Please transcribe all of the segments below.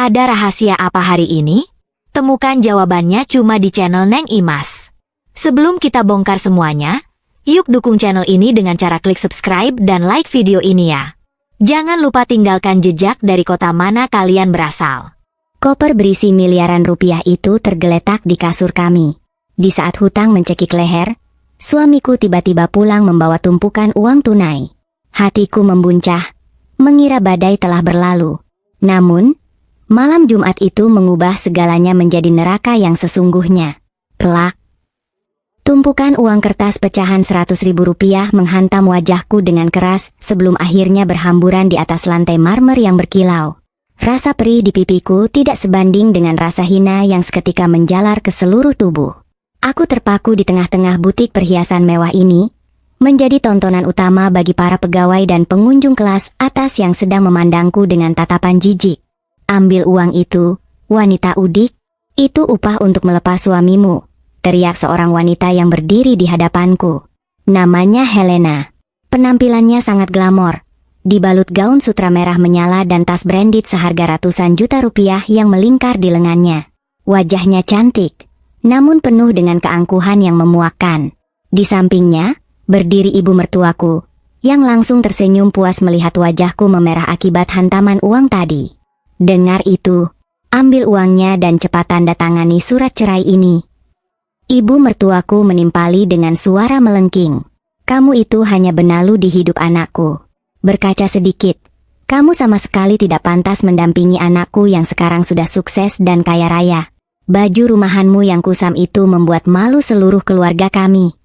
Ada rahasia apa hari ini? Temukan jawabannya cuma di channel Neng Imas. Sebelum kita bongkar semuanya, yuk dukung channel ini dengan cara klik subscribe dan like video ini ya. Jangan lupa tinggalkan jejak dari kota mana kalian berasal. Koper berisi miliaran rupiah itu tergeletak di kasur kami. Di saat hutang mencekik leher, suamiku tiba-tiba pulang membawa tumpukan uang tunai. Hatiku membuncah, mengira badai telah berlalu. Namun, malam Jumat itu mengubah segalanya menjadi neraka yang sesungguhnya. Plak. Tumpukan uang kertas pecahan 100.000 rupiah menghantam wajahku dengan keras sebelum akhirnya berhamburan di atas lantai marmer yang berkilau. Rasa perih di pipiku tidak sebanding dengan rasa hina yang seketika menjalar ke seluruh tubuh. Aku terpaku di tengah-tengah butik perhiasan mewah ini, menjadi tontonan utama bagi para pegawai dan pengunjung kelas atas yang sedang memandangku dengan tatapan jijik. Ambil uang itu, wanita udik, itu upah untuk melepas suamimu, teriak seorang wanita yang berdiri di hadapanku. Namanya Helena. Penampilannya sangat glamor, dibalut gaun sutra merah menyala dan tas branded seharga ratusan juta rupiah yang melingkar di lengannya. Wajahnya cantik, namun penuh dengan keangkuhan yang memuakkan. Di sampingnya, berdiri ibu mertuaku, yang langsung tersenyum puas melihat wajahku memerah akibat hantaman uang tadi. Dengar itu, ambil uangnya dan cepat tanda tangani surat cerai ini. Ibu mertuaku menimpali dengan suara melengking. Kamu itu hanya benalu di hidup anakku. Berkaca sedikit, kamu sama sekali tidak pantas mendampingi anakku yang sekarang sudah sukses dan kaya raya. Baju rumahanmu yang kusam itu membuat malu seluruh keluarga kami.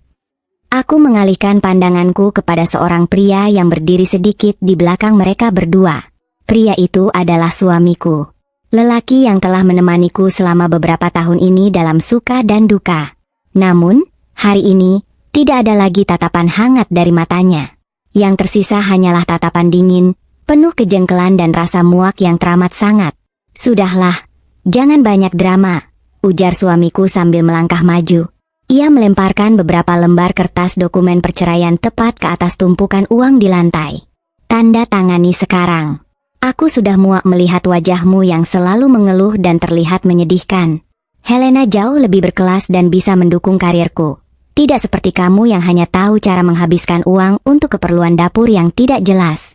Aku mengalihkan pandanganku kepada seorang pria yang berdiri sedikit di belakang mereka berdua. Pria itu adalah suamiku. Lelaki yang telah menemaniku selama beberapa tahun ini dalam suka dan duka. Namun, hari ini, tidak ada lagi tatapan hangat dari matanya. Yang tersisa hanyalah tatapan dingin, penuh kejengkelan dan rasa muak yang teramat sangat. Sudahlah, jangan banyak drama, ujar suamiku sambil melangkah maju. Ia melemparkan beberapa lembar kertas dokumen perceraian tepat ke atas tumpukan uang di lantai. Tanda tangani sekarang. Aku sudah muak melihat wajahmu yang selalu mengeluh dan terlihat menyedihkan. Helena jauh lebih berkelas dan bisa mendukung karirku. Tidak seperti kamu yang hanya tahu cara menghabiskan uang untuk keperluan dapur yang tidak jelas.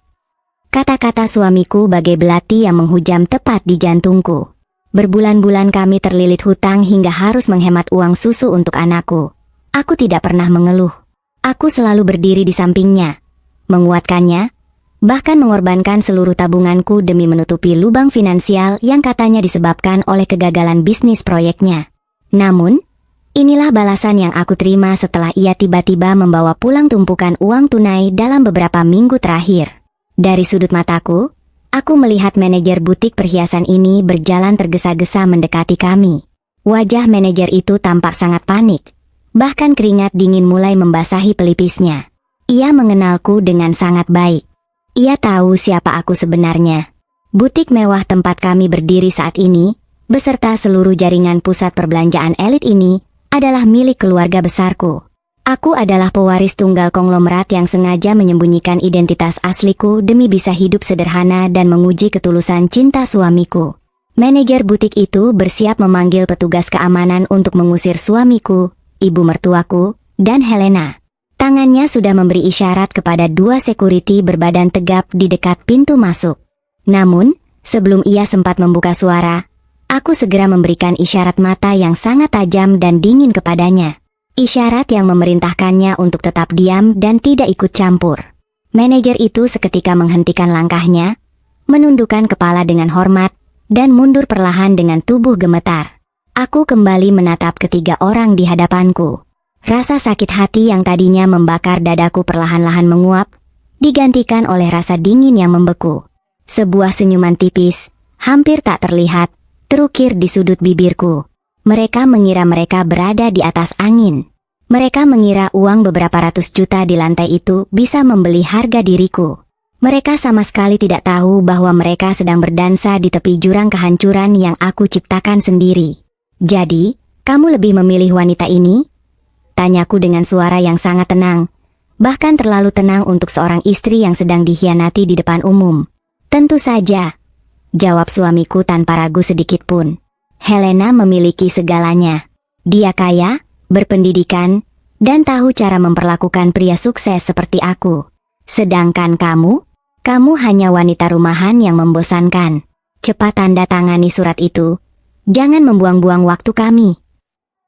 Kata-kata suamiku bagai belati yang menghujam tepat di jantungku. Berbulan-bulan kami terlilit hutang hingga harus menghemat uang susu untuk anakku. Aku tidak pernah mengeluh. Aku selalu berdiri di sampingnya, menguatkannya, bahkan mengorbankan seluruh tabunganku demi menutupi lubang finansial yang katanya disebabkan oleh kegagalan bisnis proyeknya. Namun, inilah balasan yang aku terima setelah ia tiba-tiba membawa pulang tumpukan uang tunai dalam beberapa minggu terakhir. Dari sudut mataku, aku melihat manajer butik perhiasan ini berjalan tergesa-gesa mendekati kami. Wajah manajer itu tampak sangat panik. Bahkan keringat dingin mulai membasahi pelipisnya. Ia mengenalku dengan sangat baik. Ia tahu siapa aku sebenarnya. Butik mewah tempat kami berdiri saat ini, beserta seluruh jaringan pusat perbelanjaan elit ini, adalah milik keluarga besarku. Aku adalah pewaris tunggal konglomerat yang sengaja menyembunyikan identitas asliku demi bisa hidup sederhana dan menguji ketulusan cinta suamiku. Manajer butik itu bersiap memanggil petugas keamanan untuk mengusir suamiku, ibu mertuaku, dan Helena. Tangannya sudah memberi isyarat kepada dua security berbadan tegap di dekat pintu masuk. Namun, sebelum ia sempat membuka suara, aku segera memberikan isyarat mata yang sangat tajam dan dingin kepadanya. Isyarat yang memerintahkannya untuk tetap diam dan tidak ikut campur. Manajer itu seketika menghentikan langkahnya, menundukkan kepala dengan hormat, dan mundur perlahan dengan tubuh gemetar. Aku kembali menatap ketiga orang di hadapanku. Rasa sakit hati yang tadinya membakar dadaku perlahan-lahan menguap, digantikan oleh rasa dingin yang membeku. Sebuah senyuman tipis, hampir tak terlihat, terukir di sudut bibirku. Mereka mengira mereka berada di atas angin. Mereka mengira uang beberapa ratus juta di lantai itu bisa membeli harga diriku. Mereka sama sekali tidak tahu bahwa mereka sedang berdansa di tepi jurang kehancuran yang aku ciptakan sendiri. Jadi, kamu lebih memilih wanita ini? Tanyaku dengan suara yang sangat tenang, bahkan terlalu tenang untuk seorang istri yang sedang dikhianati di depan umum. Tentu saja. Jawab suamiku tanpa ragu sedikit pun. Helena memiliki segalanya. Dia kaya, berpendidikan, dan tahu cara memperlakukan pria sukses seperti aku. Sedangkan kamu hanya wanita rumahan yang membosankan. Cepat tanda tangani surat itu. Jangan membuang-buang waktu kami.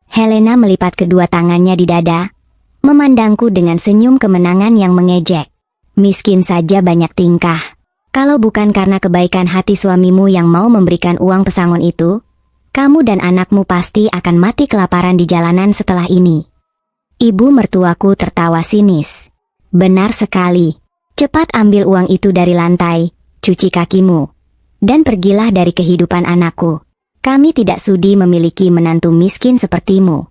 Helena melipat kedua tangannya di dada, memandangku dengan senyum kemenangan yang mengejek. Miskin saja banyak tingkah. Kalau bukan karena kebaikan hati suamimu yang mau memberikan uang pesangon itu, kamu dan anakmu pasti akan mati kelaparan di jalanan setelah ini. Ibu mertuaku tertawa sinis. Benar sekali. Cepat ambil uang itu dari lantai, cuci kakimu, dan pergilah dari kehidupan anakku. Kami tidak sudi memiliki menantu miskin sepertimu.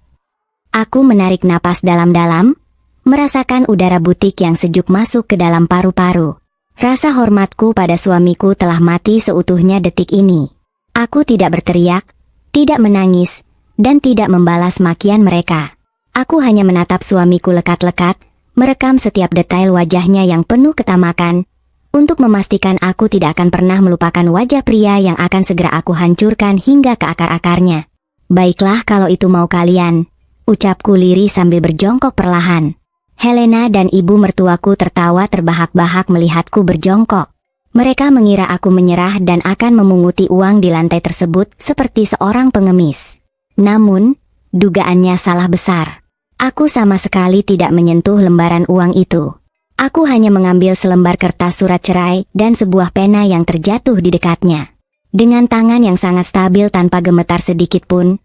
Aku menarik napas dalam-dalam, merasakan udara butik yang sejuk masuk ke dalam paru-paru. Rasa hormatku pada suamiku telah mati seutuhnya detik ini. Aku tidak berteriak, tidak menangis, dan tidak membalas makian mereka. Aku hanya menatap suamiku lekat-lekat, merekam setiap detail wajahnya yang penuh ketamakan, untuk memastikan aku tidak akan pernah melupakan wajah pria yang akan segera aku hancurkan hingga ke akar-akarnya. Baiklah kalau itu mau kalian, ucapku lirih sambil berjongkok perlahan. Helena dan ibu mertuaku tertawa terbahak-bahak melihatku berjongkok. Mereka mengira aku menyerah dan akan memunguti uang di lantai tersebut seperti seorang pengemis. Namun, dugaannya salah besar. Aku sama sekali tidak menyentuh lembaran uang itu. Aku hanya mengambil selembar kertas surat cerai dan sebuah pena yang terjatuh di dekatnya. Dengan tangan yang sangat stabil tanpa gemetar sedikit pun,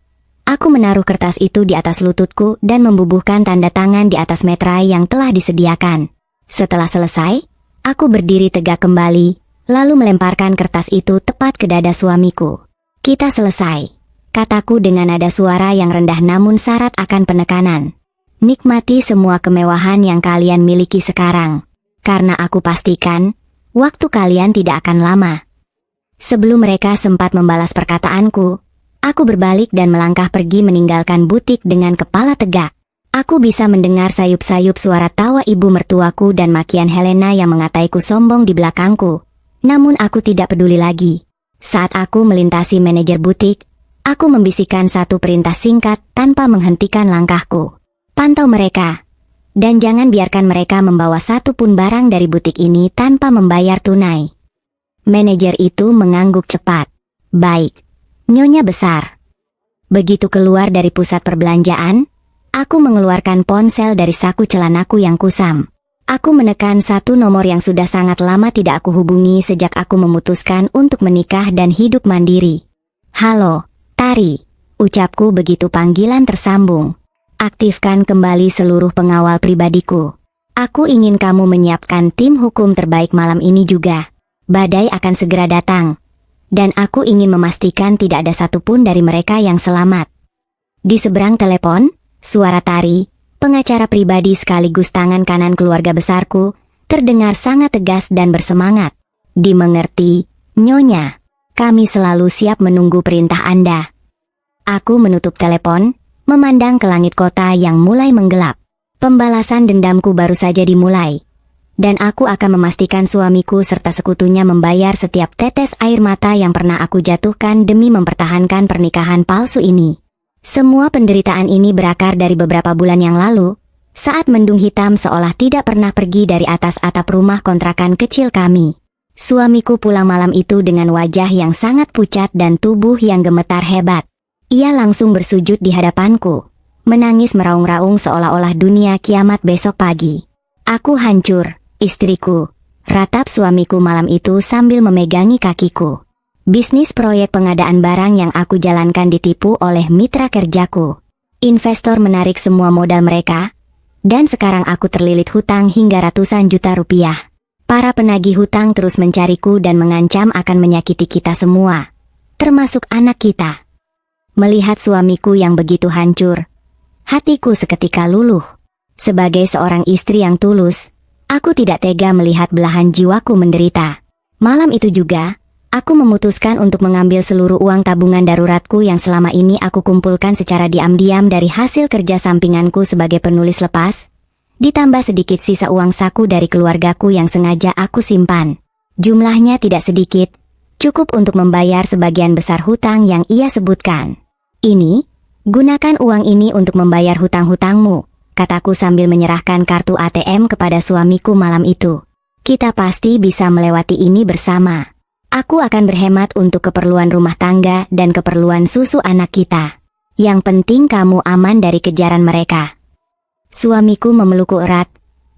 aku menaruh kertas itu di atas lututku dan membubuhkan tanda tangan di atas meterai yang telah disediakan. Setelah selesai, aku berdiri tegak kembali, lalu melemparkan kertas itu tepat ke dada suamiku. Kita selesai, kataku dengan nada suara yang rendah namun syarat akan penekanan. Nikmati semua kemewahan yang kalian miliki sekarang, karena aku pastikan, waktu kalian tidak akan lama. Sebelum mereka sempat membalas perkataanku, aku berbalik dan melangkah pergi meninggalkan butik dengan kepala tegak. Aku bisa mendengar sayup-sayup suara tawa ibu mertuaku dan makian Helena yang mengataiku sombong di belakangku. Namun aku tidak peduli lagi. Saat aku melintasi manajer butik, aku membisikkan satu perintah singkat tanpa menghentikan langkahku. Pantau mereka, dan jangan biarkan mereka membawa satu pun barang dari butik ini tanpa membayar tunai. Manajer itu mengangguk cepat. Baik, Nyonya besar. Begitu keluar dari pusat perbelanjaan, aku mengeluarkan ponsel dari saku celanaku yang kusam. Aku menekan satu nomor yang sudah sangat lama tidak aku hubungi sejak aku memutuskan untuk menikah dan hidup mandiri. Halo, Tari, ucapku begitu panggilan tersambung. Aktifkan kembali seluruh pengawal pribadiku. Aku ingin kamu menyiapkan tim hukum terbaik malam ini juga. Badai akan segera datang. Dan aku ingin memastikan tidak ada satupun dari mereka yang selamat. Di seberang telepon, suara Tari, pengacara pribadi sekaligus tangan kanan keluarga besarku, terdengar sangat tegas dan bersemangat. Dimengerti, Nyonya. Kami selalu siap menunggu perintah Anda. Aku menutup telepon, memandang ke langit kota yang mulai menggelap. Pembalasan dendamku baru saja dimulai. Dan aku akan memastikan suamiku serta sekutunya membayar setiap tetes air mata yang pernah aku jatuhkan demi mempertahankan pernikahan palsu ini. Semua penderitaan ini berakar dari beberapa bulan yang lalu, saat mendung hitam seolah tidak pernah pergi dari atas atap rumah kontrakan kecil kami. Suamiku pulang malam itu dengan wajah yang sangat pucat dan tubuh yang gemetar hebat. Ia langsung bersujud di hadapanku, menangis meraung-raung seolah-olah dunia kiamat besok pagi. Aku hancur, istriku, ratap suamiku malam itu sambil memegangi kakiku. Bisnis proyek pengadaan barang yang aku jalankan ditipu oleh mitra kerjaku. Investor menarik semua modal mereka, dan sekarang aku terlilit hutang hingga ratusan juta rupiah. Para penagih hutang terus mencariku dan mengancam akan menyakiti kita semua, termasuk anak kita. Melihat suamiku yang begitu hancur, hatiku seketika luluh. Sebagai seorang istri yang tulus, aku tidak tega melihat belahan jiwaku menderita. Malam itu juga, aku memutuskan untuk mengambil seluruh uang tabungan daruratku yang selama ini aku kumpulkan secara diam-diam dari hasil kerja sampinganku sebagai penulis lepas, ditambah sedikit sisa uang saku dari keluargaku yang sengaja aku simpan. Jumlahnya tidak sedikit, Cukup untuk membayar sebagian besar hutang yang ia sebutkan. Ini, gunakan uang ini untuk membayar hutang-hutangmu, kataku sambil menyerahkan kartu ATM kepada suamiku malam itu. Kita pasti bisa melewati ini bersama. Aku akan berhemat untuk keperluan rumah tangga dan keperluan susu anak kita. Yang penting kamu aman dari kejaran mereka. Suamiku memelukku erat,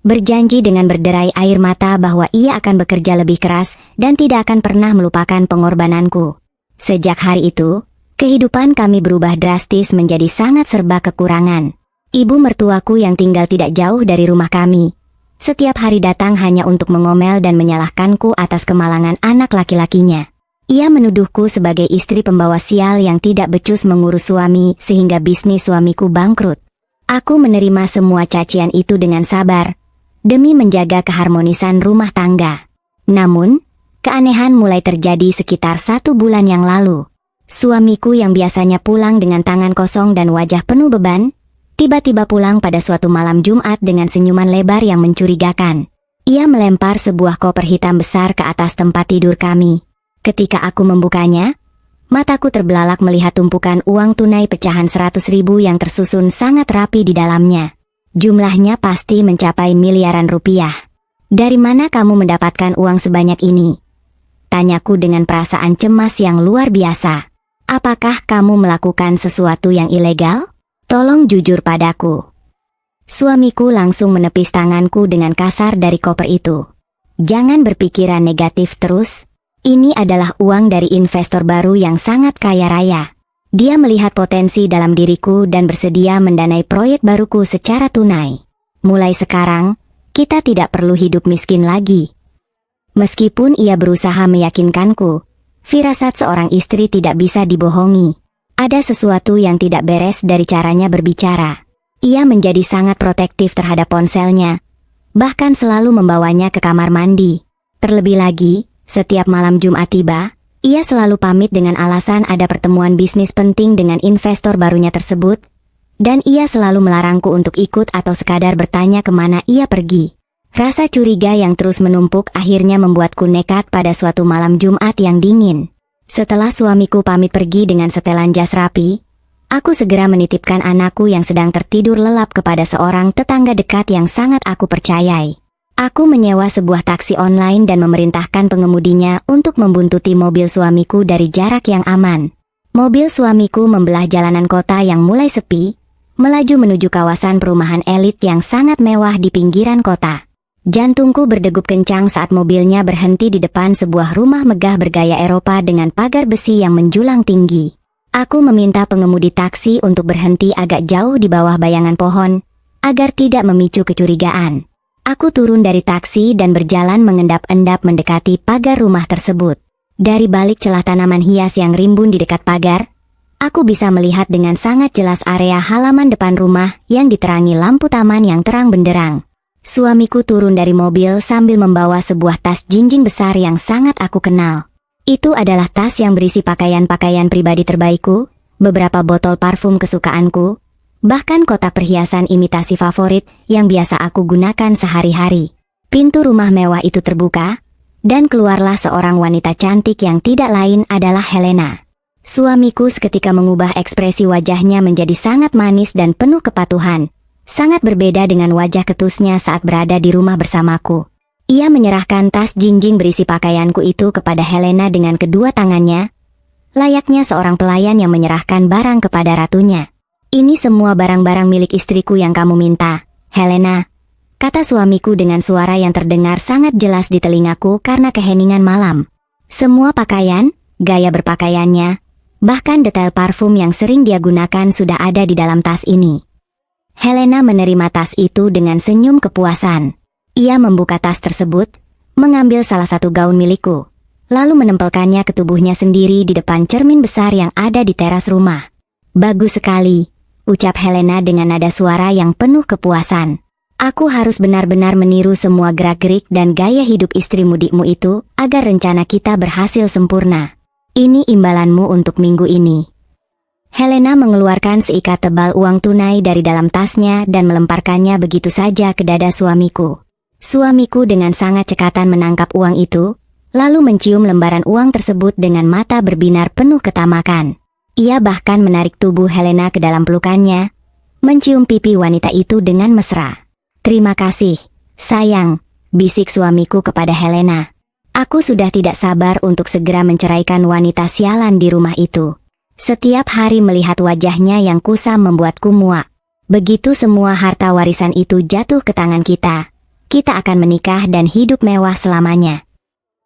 berjanji dengan berderai air mata bahwa ia akan bekerja lebih keras dan tidak akan pernah melupakan pengorbananku. Sejak hari itu, kehidupan kami berubah drastis menjadi sangat serba kekurangan. Ibu mertuaku yang tinggal tidak jauh dari rumah kami, setiap hari datang hanya untuk mengomel dan menyalahkanku atas kemalangan anak laki-lakinya. Ia menuduhku sebagai istri pembawa sial yang tidak becus mengurus suami sehingga bisnis suamiku bangkrut. Aku menerima semua cacian itu dengan sabar, demi menjaga keharmonisan rumah tangga. Namun, keanehan mulai terjadi sekitar 1 bulan yang lalu. Suamiku yang biasanya pulang dengan tangan kosong dan wajah penuh beban, tiba-tiba pulang pada suatu malam Jumat dengan senyuman lebar yang mencurigakan. Ia melempar sebuah koper hitam besar ke atas tempat tidur kami. Ketika aku membukanya, mataku terbelalak melihat tumpukan uang tunai pecahan 100.000 yang tersusun sangat rapi di dalamnya. Jumlahnya pasti mencapai miliaran rupiah. Dari mana kamu mendapatkan uang sebanyak ini? Tanyaku dengan perasaan cemas yang luar biasa. Apakah kamu melakukan sesuatu yang ilegal? Tolong jujur padaku. Suamiku langsung menepis tanganku dengan kasar dari koper itu. Jangan berpikiran negatif terus. Ini adalah uang dari investor baru yang sangat kaya raya. Dia melihat potensi dalam diriku dan bersedia mendanai proyek baruku secara tunai. Mulai sekarang, kita tidak perlu hidup miskin lagi. Meskipun ia berusaha meyakinkanku, firasat seorang istri tidak bisa dibohongi. Ada sesuatu yang tidak beres dari caranya berbicara. Ia menjadi sangat protektif terhadap ponselnya, bahkan selalu membawanya ke kamar mandi. Terlebih lagi, setiap malam Jumat tiba, ia selalu pamit dengan alasan ada pertemuan bisnis penting dengan investor barunya tersebut, dan ia selalu melarangku untuk ikut atau sekadar bertanya kemana ia pergi. Rasa curiga yang terus menumpuk akhirnya membuatku nekat pada suatu malam Jumat yang dingin. Setelah suamiku pamit pergi dengan setelan jas rapi, aku segera menitipkan anakku yang sedang tertidur lelap kepada seorang tetangga dekat yang sangat aku percayai. Aku menyewa sebuah taksi online dan memerintahkan pengemudinya untuk membuntuti mobil suamiku dari jarak yang aman. Mobil suamiku membelah jalanan kota yang mulai sepi, melaju menuju kawasan perumahan elit yang sangat mewah di pinggiran kota. Jantungku berdegup kencang saat mobilnya berhenti di depan sebuah rumah megah bergaya Eropa dengan pagar besi yang menjulang tinggi. Aku meminta pengemudi taksi untuk berhenti agak jauh di bawah bayangan pohon, agar tidak memicu kecurigaan. Aku turun dari taksi dan berjalan mengendap-endap mendekati pagar rumah tersebut. Dari balik celah tanaman hias yang rimbun di dekat pagar, aku bisa melihat dengan sangat jelas area halaman depan rumah yang diterangi lampu taman yang terang benderang. Suamiku turun dari mobil sambil membawa sebuah tas jinjing besar yang sangat aku kenal. Itu adalah tas yang berisi pakaian-pakaian pribadi terbaikku, beberapa botol parfum kesukaanku, bahkan kotak perhiasan imitasi favorit yang biasa aku gunakan sehari-hari. Pintu rumah mewah itu terbuka, dan keluarlah seorang wanita cantik yang tidak lain adalah Helena. Suamiku seketika mengubah ekspresi wajahnya menjadi sangat manis dan penuh kepatuhan. Sangat berbeda dengan wajah ketusnya saat berada di rumah bersamaku. Ia menyerahkan tas jinjing berisi pakaianku itu kepada Helena dengan kedua tangannya, layaknya seorang pelayan yang menyerahkan barang kepada ratunya. Ini semua barang-barang milik istriku yang kamu minta, Helena, kata suamiku dengan suara yang terdengar sangat jelas di telingaku karena keheningan malam. Semua pakaian, gaya berpakaiannya, bahkan detail parfum yang sering dia gunakan sudah ada di dalam tas ini. Helena menerima tas itu dengan senyum kepuasan. Ia membuka tas tersebut, mengambil salah satu gaun milikku, lalu menempelkannya ke tubuhnya sendiri di depan cermin besar yang ada di teras rumah. Bagus sekali, ucap Helena dengan nada suara yang penuh kepuasan. Aku harus benar-benar meniru semua gerak-gerik dan gaya hidup istri mudikmu itu agar rencana kita berhasil sempurna. Ini imbalanmu untuk minggu ini. Helena mengeluarkan seikat tebal uang tunai dari dalam tasnya dan melemparkannya begitu saja ke dada suamiku. Suamiku dengan sangat cekatan menangkap uang itu, lalu mencium lembaran uang tersebut dengan mata berbinar penuh ketamakan. Ia bahkan menarik tubuh Helena ke dalam pelukannya, mencium pipi wanita itu dengan mesra. "Terima kasih, sayang," bisik suamiku kepada Helena. Aku sudah tidak sabar untuk segera menceraikan wanita sialan di rumah itu. Setiap hari melihat wajahnya yang kusam membuatku muak. Begitu semua harta warisan itu jatuh ke tangan kita akan menikah dan hidup mewah selamanya.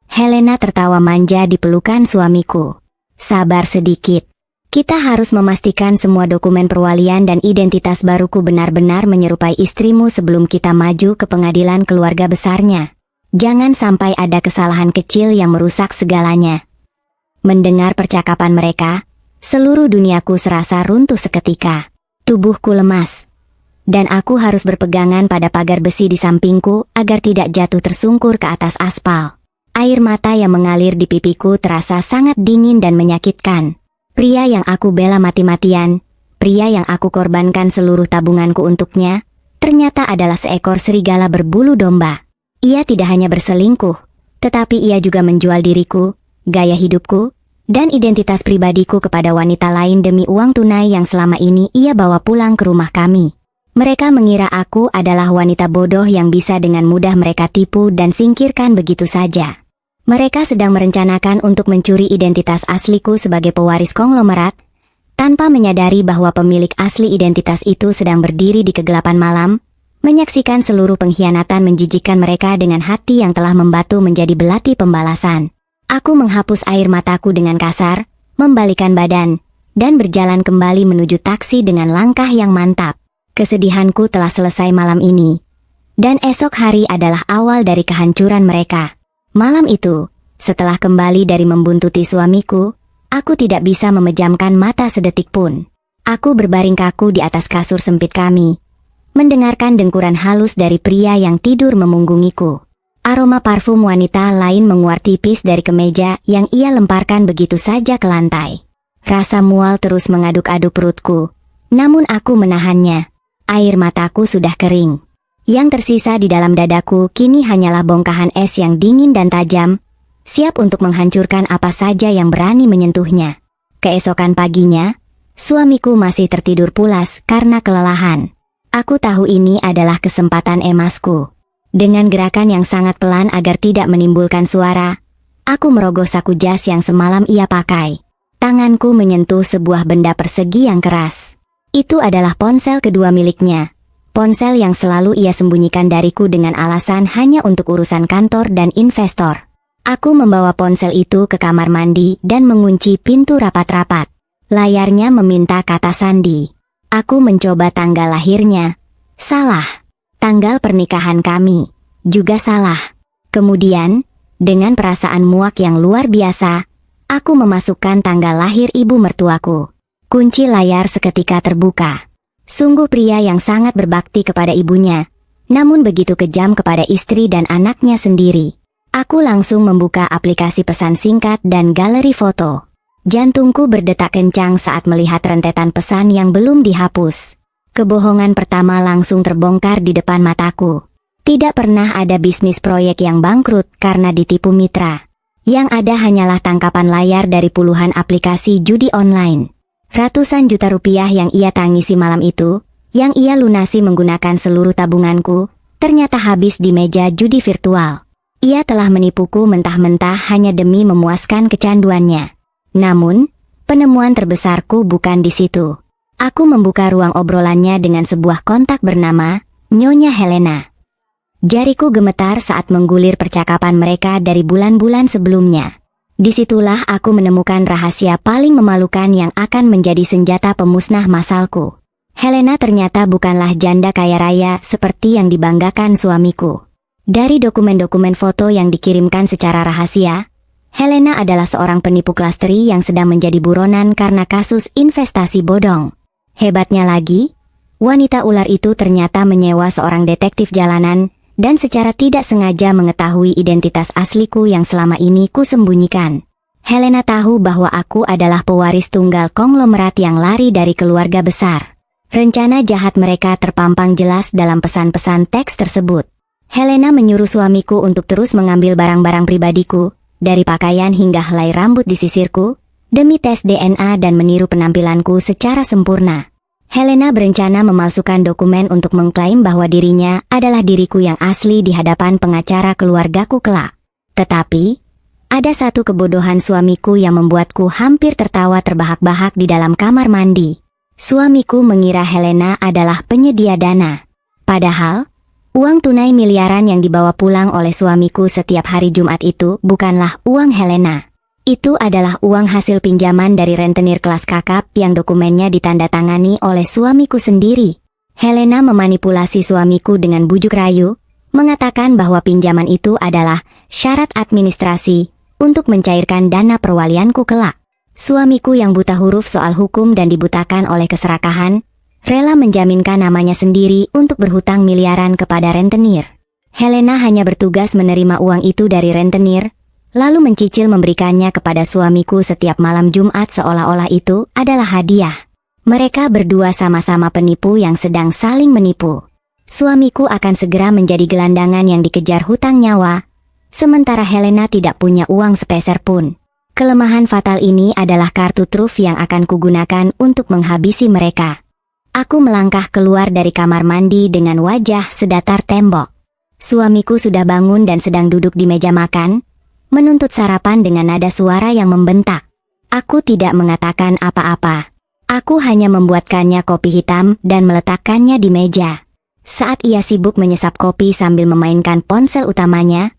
Helena tertawa manja di pelukan suamiku. "Sabar sedikit. Kita harus memastikan semua dokumen perwalian dan identitas baruku benar-benar menyerupai istrimu sebelum kita maju ke pengadilan keluarga besarnya. Jangan sampai ada kesalahan kecil yang merusak segalanya." Mendengar percakapan mereka, seluruh duniaku serasa runtuh seketika. Tubuhku lemas, dan aku harus berpegangan pada pagar besi di sampingku agar tidak jatuh tersungkur ke atas aspal. Air mata yang mengalir di pipiku terasa sangat dingin dan menyakitkan. Pria yang aku bela mati-matian, pria yang aku korbankan seluruh tabunganku untuknya, ternyata adalah seekor serigala berbulu domba. Ia tidak hanya berselingkuh, tetapi ia juga menjual diriku, gaya hidupku, dan identitas pribadiku kepada wanita lain demi uang tunai yang selama ini ia bawa pulang ke rumah kami. Mereka mengira aku adalah wanita bodoh yang bisa dengan mudah mereka tipu dan singkirkan begitu saja. Mereka sedang merencanakan untuk mencuri identitas asliku sebagai pewaris konglomerat, tanpa menyadari bahwa pemilik asli identitas itu sedang berdiri di kegelapan malam, menyaksikan seluruh pengkhianatan menjijikkan mereka dengan hati yang telah membatu menjadi belati pembalasan. Aku menghapus air mataku dengan kasar, membalikan badan, dan berjalan kembali menuju taksi dengan langkah yang mantap. Kesedihanku telah selesai malam ini, dan esok hari adalah awal dari kehancuran mereka. Malam itu, setelah kembali dari membuntuti suamiku, aku tidak bisa memejamkan mata sedetik pun. Aku berbaring kaku di atas kasur sempit kami, mendengarkan dengkuran halus dari pria yang tidur memunggungiku. Aroma parfum wanita lain menguar tipis dari kemeja yang ia lemparkan begitu saja ke lantai. Rasa mual terus mengaduk-aduk perutku, namun aku menahannya. Air mataku sudah kering. Yang tersisa di dalam dadaku kini hanyalah bongkahan es yang dingin dan tajam, siap untuk menghancurkan apa saja yang berani menyentuhnya. Keesokan paginya, suamiku masih tertidur pulas karena kelelahan. Aku tahu ini adalah kesempatan emasku. Dengan gerakan yang sangat pelan agar tidak menimbulkan suara, aku merogoh saku jas yang semalam ia pakai. Tanganku menyentuh sebuah benda persegi yang keras. Itu adalah ponsel kedua miliknya. Ponsel yang selalu ia sembunyikan dariku dengan alasan hanya untuk urusan kantor dan investor. Aku membawa ponsel itu ke kamar mandi dan mengunci pintu rapat-rapat. Layarnya meminta kata sandi. Aku mencoba tanggal lahirnya. Salah. Tanggal pernikahan kami. Juga salah. Kemudian, dengan perasaan muak yang luar biasa, aku memasukkan tanggal lahir ibu mertuaku. Kunci layar seketika terbuka. Sungguh pria yang sangat berbakti kepada ibunya, namun begitu kejam kepada istri dan anaknya sendiri. Aku langsung membuka aplikasi pesan singkat dan galeri foto. Jantungku berdetak kencang saat melihat rentetan pesan yang belum dihapus. Kebohongan pertama langsung terbongkar di depan mataku. Tidak pernah ada bisnis proyek yang bangkrut karena ditipu mitra. Yang ada hanyalah tangkapan layar dari puluhan aplikasi judi online. Ratusan juta rupiah yang ia tangisi malam itu, yang ia lunasi menggunakan seluruh tabunganku, ternyata habis di meja judi virtual. Ia telah menipuku mentah-mentah hanya demi memuaskan kecanduannya. Namun, penemuan terbesarku bukan di situ. Aku membuka ruang obrolannya dengan sebuah kontak bernama Nyonya Helena. Jariku gemetar saat menggulir percakapan mereka dari bulan-bulan sebelumnya. Disitulah aku menemukan rahasia paling memalukan yang akan menjadi senjata pemusnah masalku. Helena ternyata bukanlah janda kaya raya seperti yang dibanggakan suamiku. Dari dokumen-dokumen foto yang dikirimkan secara rahasia, Helena adalah seorang penipu kelas teri yang sedang menjadi buronan karena kasus investasi bodong. Hebatnya lagi, wanita ular itu ternyata menyewa seorang detektif jalanan dan secara tidak sengaja mengetahui identitas asliku yang selama ini kusembunyikan. Helena tahu bahwa aku adalah pewaris tunggal konglomerat yang lari dari keluarga besar. Rencana jahat mereka terpampang jelas dalam pesan-pesan teks tersebut. Helena menyuruh suamiku untuk terus mengambil barang-barang pribadiku, Dari pakaian hingga helai rambut disisirku, demi tes DNA dan meniru penampilanku secara sempurna. Helena berencana memalsukan dokumen untuk mengklaim bahwa dirinya adalah diriku yang asli di hadapan pengacara keluargaku kelak. Tetapi, ada satu kebodohan suamiku yang membuatku hampir tertawa terbahak-bahak di dalam kamar mandi. Suamiku mengira Helena adalah penyedia dana. Padahal, uang tunai miliaran yang dibawa pulang oleh suamiku setiap hari Jumat itu bukanlah uang Helena. Itu adalah uang hasil pinjaman dari rentenir kelas kakap yang dokumennya ditandatangani oleh suamiku sendiri. Helena memanipulasi suamiku dengan bujuk rayu, mengatakan bahwa pinjaman itu adalah syarat administrasi untuk mencairkan dana perwalianku kelak. Suamiku yang buta huruf soal hukum dan dibutakan oleh keserakahan, rela menjaminkan namanya sendiri untuk berhutang miliaran kepada rentenir. Helena hanya bertugas menerima uang itu dari rentenir, lalu mencicil memberikannya kepada suamiku setiap malam Jumat seolah-olah itu adalah hadiah. Mereka berdua sama-sama penipu yang sedang saling menipu. Suamiku akan segera menjadi gelandangan yang dikejar hutang nyawa, sementara Helena tidak punya uang sepeser pun. Kelemahan fatal ini adalah kartu truf yang akan kugunakan untuk menghabisi mereka. Aku melangkah keluar dari kamar mandi dengan wajah sedatar tembok. Suamiku sudah bangun dan sedang duduk di meja makan, menuntut sarapan dengan nada suara yang membentak. Aku tidak mengatakan apa-apa. Aku hanya membuatkannya kopi hitam dan meletakkannya di meja. Saat ia sibuk menyesap kopi sambil memainkan ponsel utamanya,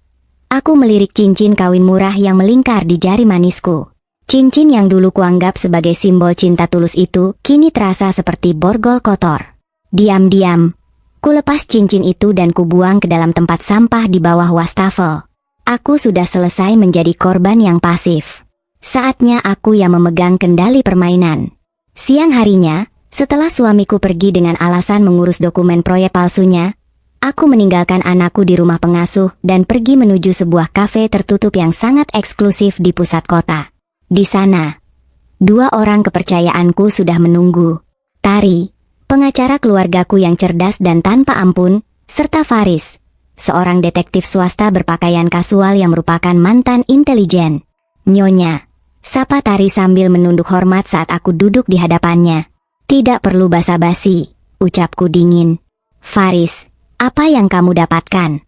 aku melirik cincin kawin murah yang melingkar di jari manisku. Cincin yang dulu kuanggap sebagai simbol cinta tulus itu kini terasa seperti borgol kotor. Diam-diam, kulepas cincin itu dan kubuang ke dalam tempat sampah di bawah wastafel. Aku sudah selesai menjadi korban yang pasif. Saatnya aku yang memegang kendali permainan. Siang harinya, setelah suamiku pergi dengan alasan mengurus dokumen proyek palsunya, aku meninggalkan anakku di rumah pengasuh dan pergi menuju sebuah kafe tertutup yang sangat eksklusif di pusat kota. Di sana, 2 orang kepercayaanku sudah menunggu. Tari, pengacara keluargaku yang cerdas dan tanpa ampun, serta Faris, seorang detektif swasta berpakaian kasual yang merupakan mantan intelijen. Nyonya, sapa Tari sambil menunduk hormat saat aku duduk di hadapannya. Tidak perlu basa-basi, ucapku dingin. Faris, apa yang kamu dapatkan?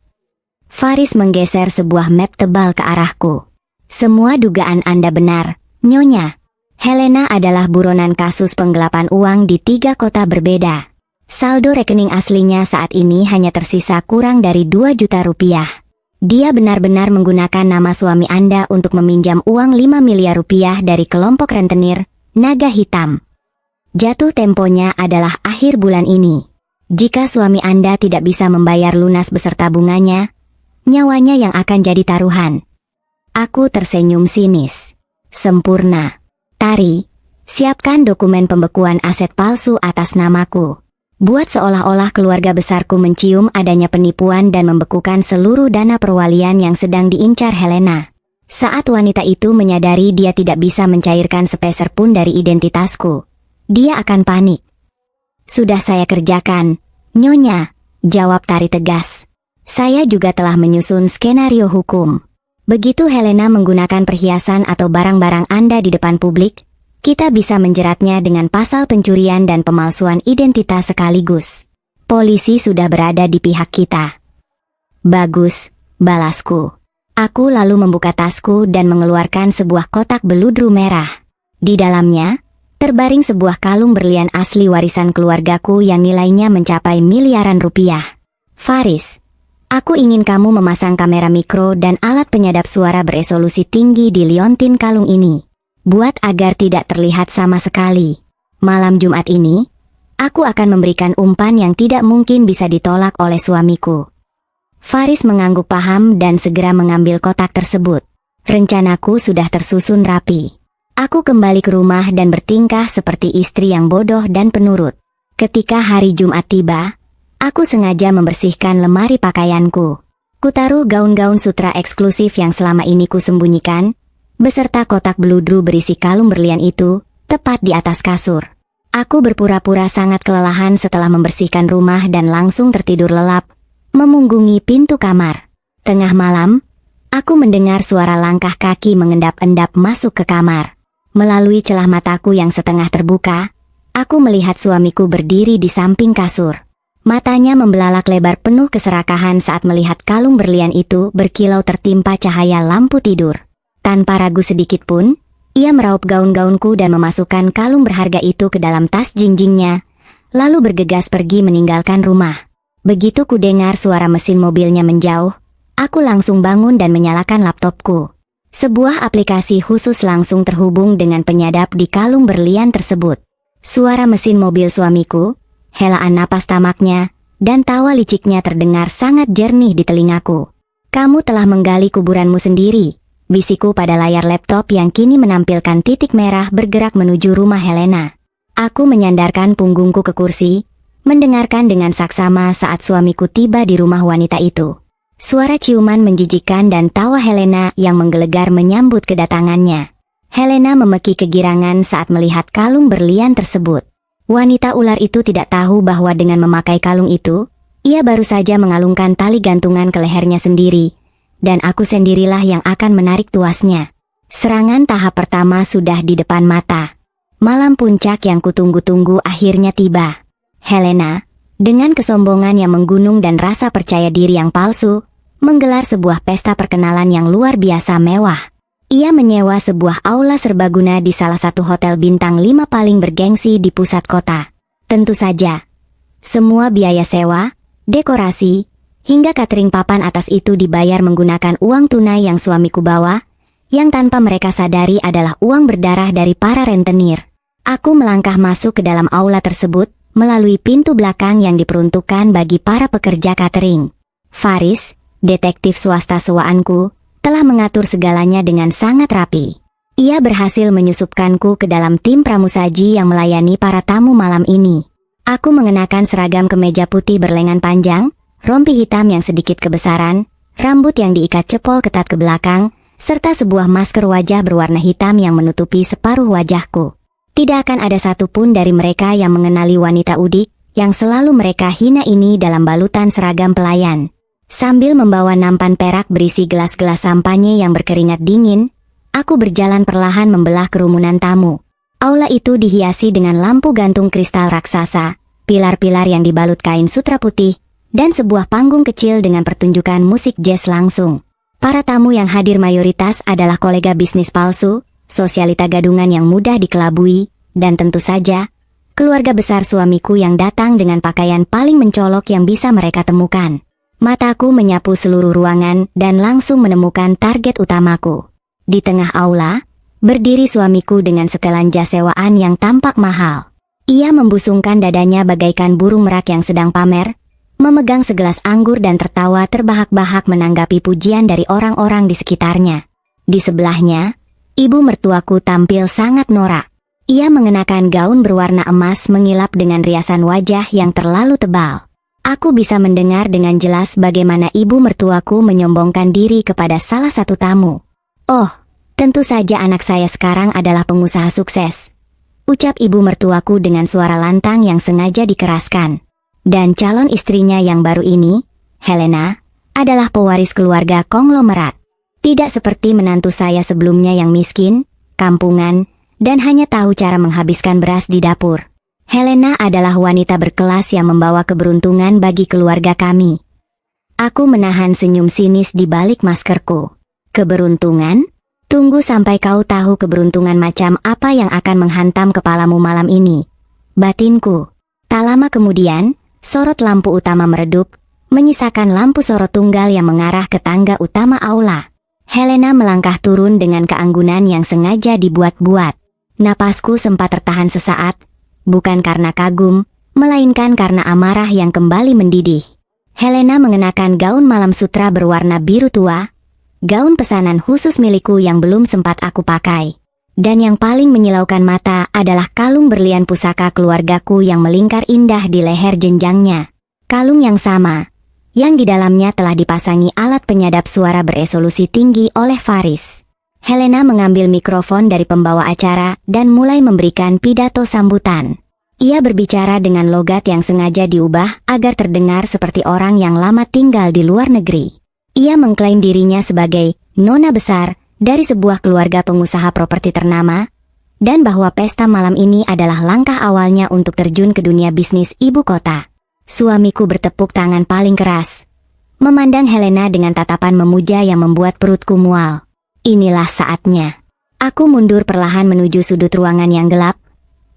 Faris menggeser sebuah map tebal ke arahku. Semua dugaan Anda benar, Nyonya. Helena adalah buronan kasus penggelapan uang di 3 kota berbeda. Saldo rekening aslinya saat ini hanya tersisa kurang dari 2 juta rupiah. Dia benar-benar menggunakan nama suami Anda untuk meminjam uang 5 miliar rupiah dari kelompok rentenir Naga Hitam. Jatuh temponya adalah akhir bulan ini. Jika suami Anda tidak bisa membayar lunas beserta bunganya, nyawanya yang akan jadi taruhan. Aku tersenyum sinis. Sempurna. Tari, siapkan dokumen pembekuan aset palsu atas namaku. Buat seolah-olah keluarga besarku mencium adanya penipuan dan membekukan seluruh dana perwalian yang sedang diincar Helena. Saat wanita itu menyadari dia tidak bisa mencairkan sepeser pun dari identitasku, dia akan panik. Sudah saya kerjakan, Nyonya, jawab Tari tegas. Saya juga telah menyusun skenario hukum. Begitu Helena menggunakan perhiasan atau barang-barang Anda di depan publik, kita bisa menjeratnya dengan pasal pencurian dan pemalsuan identitas sekaligus. Polisi sudah berada di pihak kita. Bagus, balasku. Aku lalu membuka tasku dan mengeluarkan sebuah kotak beludru merah. Di dalamnya, terbaring sebuah kalung berlian asli warisan keluargaku yang nilainya mencapai miliaran rupiah. Faris, aku ingin kamu memasang kamera mikro dan alat penyadap suara beresolusi tinggi di liontin kalung ini. Buat agar tidak terlihat sama sekali. Malam Jumat ini, aku akan memberikan umpan yang tidak mungkin bisa ditolak oleh suamiku. Faris mengangguk paham dan segera mengambil kotak tersebut. Rencanaku sudah tersusun rapi. Aku kembali ke rumah dan bertingkah seperti istri yang bodoh dan penurut. Ketika hari Jumat tiba, aku sengaja membersihkan lemari pakaianku. Kutaruh gaun-gaun sutra eksklusif yang selama ini kusembunyikan, beserta kotak beludru berisi kalung berlian itu, tepat di atas kasur. Aku berpura-pura sangat kelelahan setelah membersihkan rumah dan langsung tertidur lelap, memunggungi pintu kamar. Tengah malam, Aku mendengar suara langkah kaki mengendap-endap masuk ke kamar. Melalui celah mataku yang setengah terbuka, aku melihat suamiku berdiri di samping kasur. Matanya membelalak lebar penuh keserakahan saat melihat kalung berlian itu berkilau tertimpa cahaya lampu tidur. Tanpa ragu sedikit pun, ia meraup gaun-gaunku dan memasukkan kalung berharga itu ke dalam tas jinjingnya, lalu bergegas pergi meninggalkan rumah. Begitu ku dengar suara mesin mobilnya menjauh, aku langsung bangun dan menyalakan laptopku. Sebuah aplikasi khusus langsung terhubung dengan penyadap di kalung berlian tersebut. Suara mesin mobil suamiku, helaan napas tamaknya, dan tawa liciknya terdengar sangat jernih di telingaku. "Kamu telah menggali kuburanmu sendiri," bisikku pada layar laptop yang kini menampilkan titik merah bergerak menuju rumah Helena. Aku menyandarkan punggungku ke kursi, mendengarkan dengan saksama saat suamiku tiba di rumah wanita itu. Suara ciuman menjijikkan dan tawa Helena yang menggelegar menyambut kedatangannya. Helena memeki kegirangan saat melihat kalung berlian tersebut. Wanita ular itu tidak tahu bahwa dengan memakai kalung itu, ia baru saja mengalungkan tali gantungan ke lehernya sendiri, dan aku sendirilah yang akan menarik tuasnya. Serangan tahap pertama sudah di depan mata. Malam puncak yang kutunggu-tunggu akhirnya tiba. Helena, dengan kesombongan yang menggunung dan rasa percaya diri yang palsu, menggelar sebuah pesta perkenalan yang luar biasa mewah. Ia menyewa sebuah aula serbaguna di salah satu hotel bintang 5 paling bergengsi di pusat kota. Tentu saja, semua biaya sewa, dekorasi, hingga catering papan atas itu dibayar menggunakan uang tunai yang suamiku bawa, yang tanpa mereka sadari adalah uang berdarah dari para rentenir. Aku melangkah masuk ke dalam aula tersebut, melalui pintu belakang yang diperuntukkan bagi para pekerja catering. Faris, detektif swasta sewaanku, telah mengatur segalanya dengan sangat rapi. Ia berhasil menyusupkanku ke dalam tim pramusaji yang melayani para tamu malam ini. Aku mengenakan seragam kemeja putih berlengan panjang, rompi hitam yang sedikit kebesaran, rambut yang diikat cepol ketat ke belakang, serta sebuah masker wajah berwarna hitam yang menutupi separuh wajahku. Tidak akan ada satupun dari mereka yang mengenali wanita udik yang selalu mereka hina ini dalam balutan seragam pelayan. Sambil membawa nampan perak berisi gelas-gelas sampanye yang berkeringat dingin, aku berjalan perlahan membelah kerumunan tamu. Aula itu dihiasi dengan lampu gantung kristal raksasa, pilar-pilar yang dibalut kain sutra putih, dan sebuah panggung kecil dengan pertunjukan musik jazz langsung. Para tamu yang hadir mayoritas adalah kolega bisnis palsu, sosialita gadungan yang mudah dikelabui, dan tentu saja, keluarga besar suamiku yang datang dengan pakaian paling mencolok yang bisa mereka temukan. Mataku menyapu seluruh ruangan dan langsung menemukan target utamaku. Di tengah aula, berdiri suamiku dengan setelan jas sewaan yang tampak mahal. Ia membusungkan dadanya bagaikan burung merak yang sedang pamer, memegang segelas anggur dan tertawa terbahak-bahak menanggapi pujian dari orang-orang di sekitarnya. Di sebelahnya, ibu mertuaku tampil sangat norak. Ia mengenakan gaun berwarna emas mengilap dengan riasan wajah yang terlalu tebal. Aku bisa mendengar dengan jelas bagaimana ibu mertuaku menyombongkan diri kepada salah satu tamu. "Oh, tentu saja anak saya sekarang adalah pengusaha sukses," ucap ibu mertuaku dengan suara lantang yang sengaja dikeraskan. Dan calon istrinya yang baru ini, Helena, adalah pewaris keluarga konglomerat. Tidak seperti menantu saya sebelumnya yang miskin, kampungan, dan hanya tahu cara menghabiskan beras di dapur. Helena adalah wanita berkelas yang membawa keberuntungan bagi keluarga kami. Aku menahan senyum sinis di balik maskerku. Keberuntungan? Tunggu sampai kau tahu keberuntungan macam apa yang akan menghantam kepalamu malam ini, batinku. Tak lama kemudian, sorot lampu utama meredup, menyisakan lampu sorot tunggal yang mengarah ke tangga utama aula. Helena melangkah turun dengan keanggunan yang sengaja dibuat-buat. Napasku sempat tertahan sesaat, bukan karena kagum, melainkan karena amarah yang kembali mendidih. Helena mengenakan gaun malam sutra berwarna biru tua, gaun pesanan khusus milikku yang belum sempat aku pakai. Dan yang paling menyilaukan mata adalah kalung berlian pusaka keluargaku yang melingkar indah di leher jenjangnya. Kalung yang sama, yang di dalamnya telah dipasangi alat penyadap suara beresolusi tinggi oleh Faris. Helena mengambil mikrofon dari pembawa acara dan mulai memberikan pidato sambutan. Ia berbicara dengan logat yang sengaja diubah agar terdengar seperti orang yang lama tinggal di luar negeri. Ia mengklaim dirinya sebagai nona besar dari sebuah keluarga pengusaha properti ternama, dan bahwa pesta malam ini adalah langkah awalnya untuk terjun ke dunia bisnis ibu kota. Suamiku bertepuk tangan paling keras, memandang Helena dengan tatapan memuja yang membuat perutku mual. Inilah saatnya. Aku mundur perlahan menuju sudut ruangan yang gelap,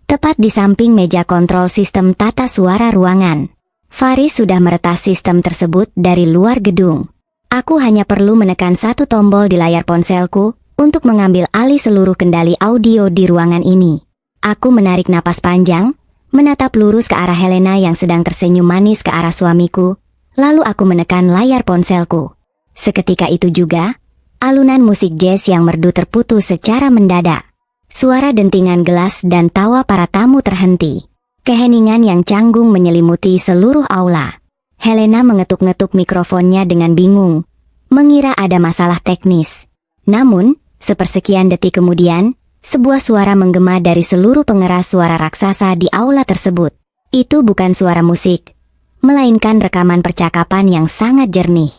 tepat di samping meja kontrol sistem tata suara ruangan. Faris sudah meretas sistem tersebut dari luar gedung. Aku hanya perlu menekan satu tombol di layar ponselku untuk mengambil alih seluruh kendali audio di ruangan ini. Aku menarik napas panjang, menatap lurus ke arah Helena yang sedang tersenyum manis ke arah suamiku, lalu aku menekan layar ponselku. Seketika itu juga, alunan musik jazz yang merdu terputus secara mendadak. Suara dentingan gelas dan tawa para tamu terhenti. Keheningan yang canggung menyelimuti seluruh aula. Helena mengetuk-ngetuk mikrofonnya dengan bingung, mengira ada masalah teknis. Namun, sepersekian detik kemudian, sebuah suara menggema dari seluruh pengeras suara raksasa di aula tersebut. Itu bukan suara musik, melainkan rekaman percakapan yang sangat jernih.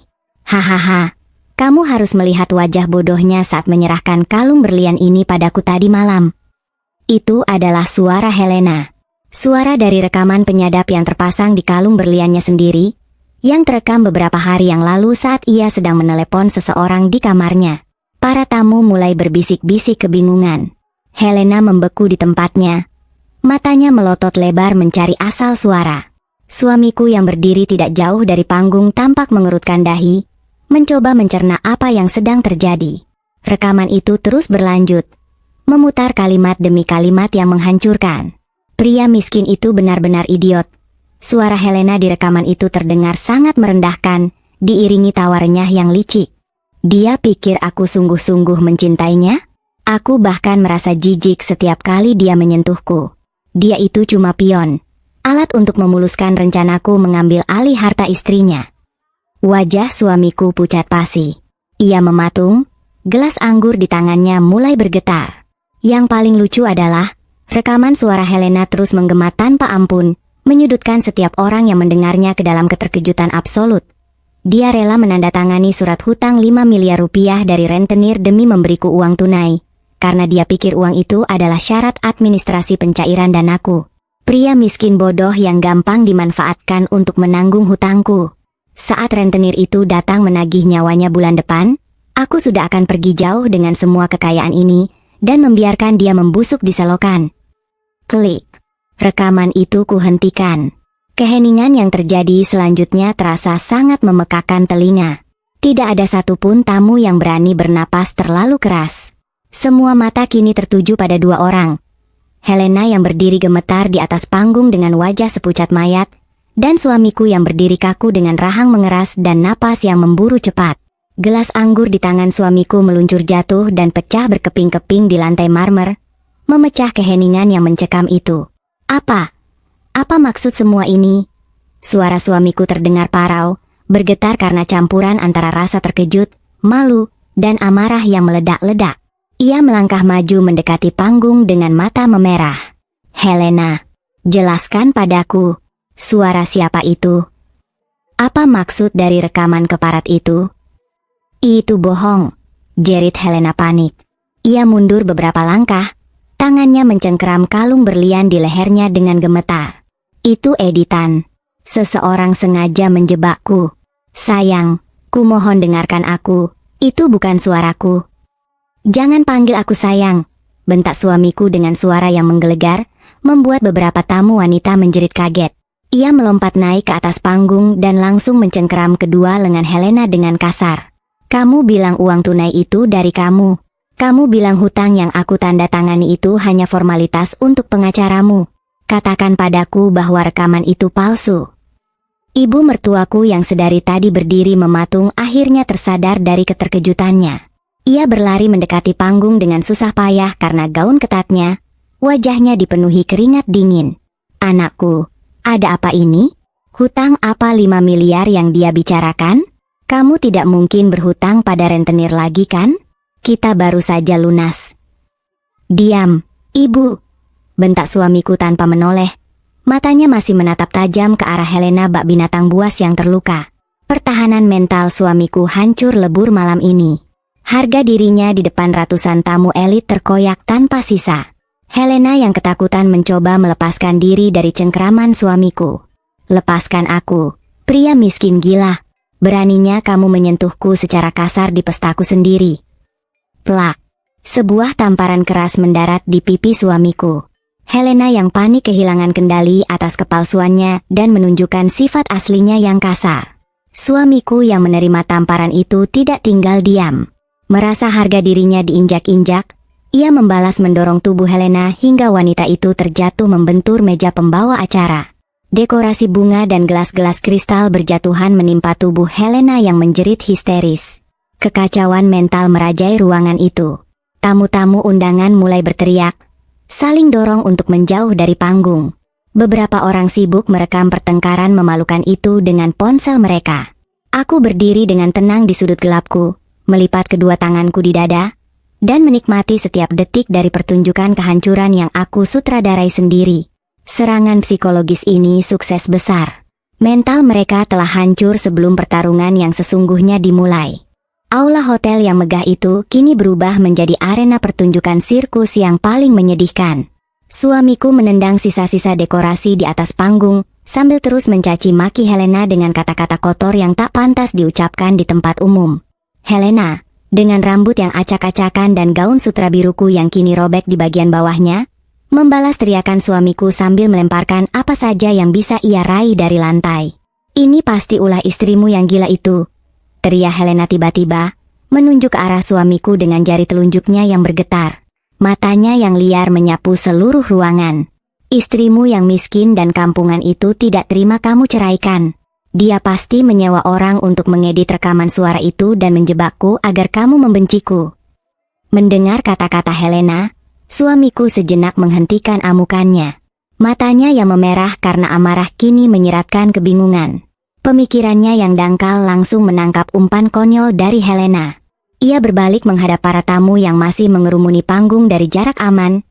Hahaha. Kamu harus melihat wajah bodohnya saat menyerahkan kalung berlian ini padaku tadi malam. Itu adalah suara Helena. Suara dari rekaman penyadap yang terpasang di kalung berliannya sendiri, yang terekam beberapa hari yang lalu saat ia sedang menelepon seseorang di kamarnya. Para tamu mulai berbisik-bisik kebingungan. Helena membeku di tempatnya. Matanya melotot lebar mencari asal suara. Suamiku yang berdiri tidak jauh dari panggung tampak mengerutkan dahi, mencoba mencerna apa yang sedang terjadi. Rekaman itu terus berlanjut, memutar kalimat demi kalimat yang menghancurkan. Pria miskin itu benar-benar idiot. Suara Helena di rekaman itu terdengar sangat merendahkan, diiringi tawa renyah yang licik. Dia pikir aku sungguh-sungguh mencintainya? Aku bahkan merasa jijik setiap kali dia menyentuhku. Dia itu cuma pion, alat untuk memuluskan rencanaku mengambil alih harta istrinya. Wajah suamiku pucat pasi. Ia mematung, gelas anggur di tangannya mulai bergetar. Yang paling lucu adalah, rekaman suara Helena terus menggema tanpa ampun, menyudutkan setiap orang yang mendengarnya ke dalam keterkejutan absolut. Dia rela menandatangani surat hutang 5 miliar rupiah dari rentenir demi memberiku uang tunai, karena dia pikir uang itu adalah syarat administrasi pencairan danaku. Pria miskin bodoh yang gampang dimanfaatkan untuk menanggung hutangku. Saat rentenir itu datang menagih nyawanya bulan depan, aku sudah akan pergi jauh dengan semua kekayaan ini, dan membiarkan dia membusuk di selokan. Klik. Rekaman itu kuhentikan. Keheningan yang terjadi selanjutnya terasa sangat memekakan telinga. Tidak ada satupun tamu yang berani bernapas terlalu keras. Semua mata kini tertuju pada dua orang. Helena yang berdiri gemetar di atas panggung dengan wajah sepucat mayat, dan suamiku yang berdiri kaku dengan rahang mengeras dan napas yang memburu cepat. Gelas anggur di tangan suamiku meluncur jatuh dan pecah berkeping-keping di lantai marmer, memecah keheningan yang mencekam itu. Apa? Apa maksud semua ini? Suara suamiku terdengar parau, bergetar karena campuran antara rasa terkejut, malu, dan amarah yang meledak-ledak. Ia melangkah maju mendekati panggung dengan mata memerah. Helena, jelaskan padaku. Suara siapa itu? Apa maksud dari rekaman keparat itu? Itu bohong, jerit Helena panik. Ia mundur beberapa langkah, tangannya mencengkeram kalung berlian di lehernya dengan gemetar. Itu editan. Seseorang sengaja menjebakku. Sayang, kumohon dengarkan aku, itu bukan suaraku. Jangan panggil aku sayang, bentak suamiku dengan suara yang menggelegar, membuat beberapa tamu wanita menjerit kaget. Ia melompat naik ke atas panggung dan langsung mencengkeram kedua lengan Helena dengan kasar. Kamu bilang uang tunai itu dari kamu. Kamu bilang hutang yang aku tanda tangani itu hanya formalitas untuk pengacaramu. Katakan padaku bahwa rekaman itu palsu. Ibu mertuaku yang sedari tadi berdiri mematung akhirnya tersadar dari keterkejutannya. Ia berlari mendekati panggung dengan susah payah karena gaun ketatnya. Wajahnya dipenuhi keringat dingin. Anakku, ada apa ini? Hutang apa 5 miliar yang dia bicarakan? Kamu tidak mungkin berhutang pada rentenir lagi kan? Kita baru saja lunas. Diam, ibu, bentak suamiku tanpa menoleh. Matanya masih menatap tajam ke arah Helena bak binatang buas yang terluka. Pertahanan mental suamiku hancur lebur malam ini. Harga dirinya di depan ratusan tamu elit terkoyak tanpa sisa. Helena yang ketakutan mencoba melepaskan diri dari cengkraman suamiku. "Lepaskan aku, pria miskin gila. Beraninya kamu menyentuhku secara kasar di pestaku sendiri." Plak. Sebuah tamparan keras mendarat di pipi suamiku. Helena yang panik kehilangan kendali atas kepalsuannya dan menunjukkan sifat aslinya yang kasar. Suamiku yang menerima tamparan itu tidak tinggal diam. Merasa harga dirinya diinjak-injak, ia membalas mendorong tubuh Helena hingga wanita itu terjatuh membentur meja pembawa acara. Dekorasi bunga dan gelas-gelas kristal berjatuhan menimpa tubuh Helena yang menjerit histeris. Kekacauan mental merajai ruangan itu. Tamu-tamu undangan mulai berteriak, saling dorong untuk menjauh dari panggung. Beberapa orang sibuk merekam pertengkaran memalukan itu dengan ponsel mereka. Aku berdiri dengan tenang di sudut gelapku, melipat kedua tanganku di dada, dan menikmati setiap detik dari pertunjukan kehancuran yang aku sutradarai sendiri. Serangan psikologis ini sukses besar. Mental mereka telah hancur sebelum pertarungan yang sesungguhnya dimulai. Aula hotel yang megah itu kini berubah menjadi arena pertunjukan sirkus yang paling menyedihkan. Suamiku menendang sisa-sisa dekorasi di atas panggung, sambil terus mencaci maki Helena dengan kata-kata kotor yang tak pantas diucapkan di tempat umum. Helena, dengan rambut yang acak-acakan dan gaun sutra biruku yang kini robek di bagian bawahnya, membalas teriakan suamiku sambil melemparkan apa saja yang bisa ia raih dari lantai. "Ini pasti ulah istrimu yang gila itu," teriak Helena tiba-tiba, menunjuk ke arah suamiku dengan jari telunjuknya yang bergetar. Matanya yang liar menyapu seluruh ruangan. "Istrimu yang miskin dan kampungan itu tidak terima kamu ceraikan. Dia pasti menyewa orang untuk mengedit rekaman suara itu dan menjebakku agar kamu membenciku." Mendengar kata-kata Helena, suamiku sejenak menghentikan amukannya. Matanya yang memerah karena amarah kini menyiratkan kebingungan. Pemikirannya yang dangkal langsung menangkap umpan konyol dari Helena. Ia berbalik menghadap para tamu yang masih mengerumuni panggung dari jarak aman,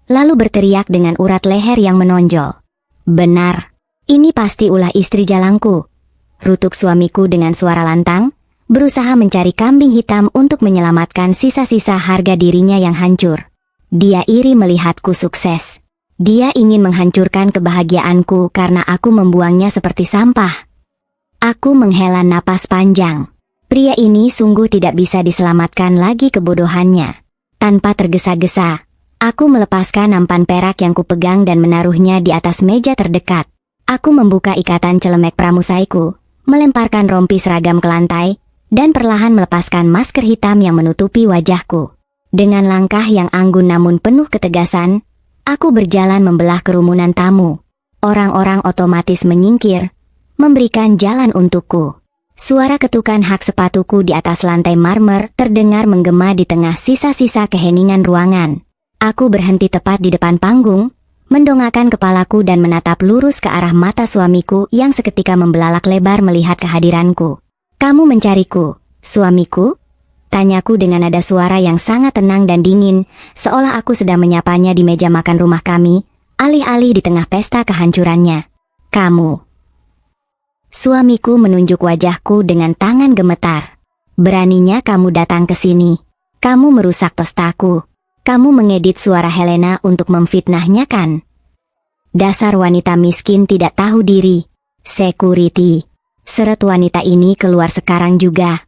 lalu berteriak dengan urat leher yang menonjol. "Benar, ini pasti ulah istri jalangku," rutuk suamiku dengan suara lantang, berusaha mencari kambing hitam untuk menyelamatkan sisa-sisa harga dirinya yang hancur. Dia iri melihatku sukses. Dia ingin menghancurkan kebahagiaanku karena aku membuangnya seperti sampah. Aku menghela napas panjang. Pria ini sungguh tidak bisa diselamatkan lagi kebodohannya. Tanpa tergesa-gesa, aku melepaskan nampan perak yang kupegang dan menaruhnya di atas meja terdekat. Aku membuka ikatan celemek pramusaiku, melemparkan rompi seragam ke lantai, dan perlahan melepaskan masker hitam yang menutupi wajahku. Dengan langkah yang anggun namun penuh ketegasan, aku berjalan membelah kerumunan tamu. Orang-orang otomatis menyingkir, memberikan jalan untukku. Suara ketukan hak sepatuku di atas lantai marmer terdengar menggema di tengah sisa-sisa keheningan ruangan. Aku berhenti tepat di depan panggung, mendongakkan kepalaku dan menatap lurus ke arah mata suamiku yang seketika membelalak lebar melihat kehadiranku. "Kamu mencariku, suamiku?" tanyaku dengan nada suara yang sangat tenang dan dingin, seolah aku sedang menyapanya di meja makan rumah kami, alih-alih di tengah pesta kehancurannya. "Kamu." Suamiku menunjuk wajahku dengan tangan gemetar. "Beraninya kamu datang ke sini. Kamu merusak pestaku. Kamu mengedit suara Helena untuk memfitnahnya kan? Dasar wanita miskin tidak tahu diri. Security. Seret wanita ini keluar sekarang juga."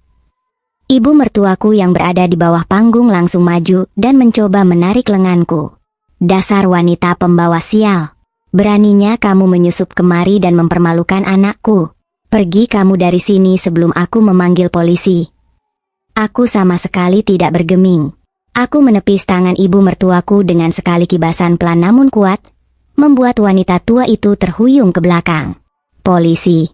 Ibu mertuaku yang berada di bawah panggung langsung maju dan mencoba menarik lenganku. "Dasar wanita pembawa sial. Beraninya kamu menyusup kemari dan mempermalukan anakku. Pergi kamu dari sini sebelum aku memanggil polisi." Aku sama sekali tidak bergeming. Aku menepis tangan ibu mertuaku dengan sekali kibasan pelan namun kuat, membuat wanita tua itu terhuyung ke belakang. "Polisi."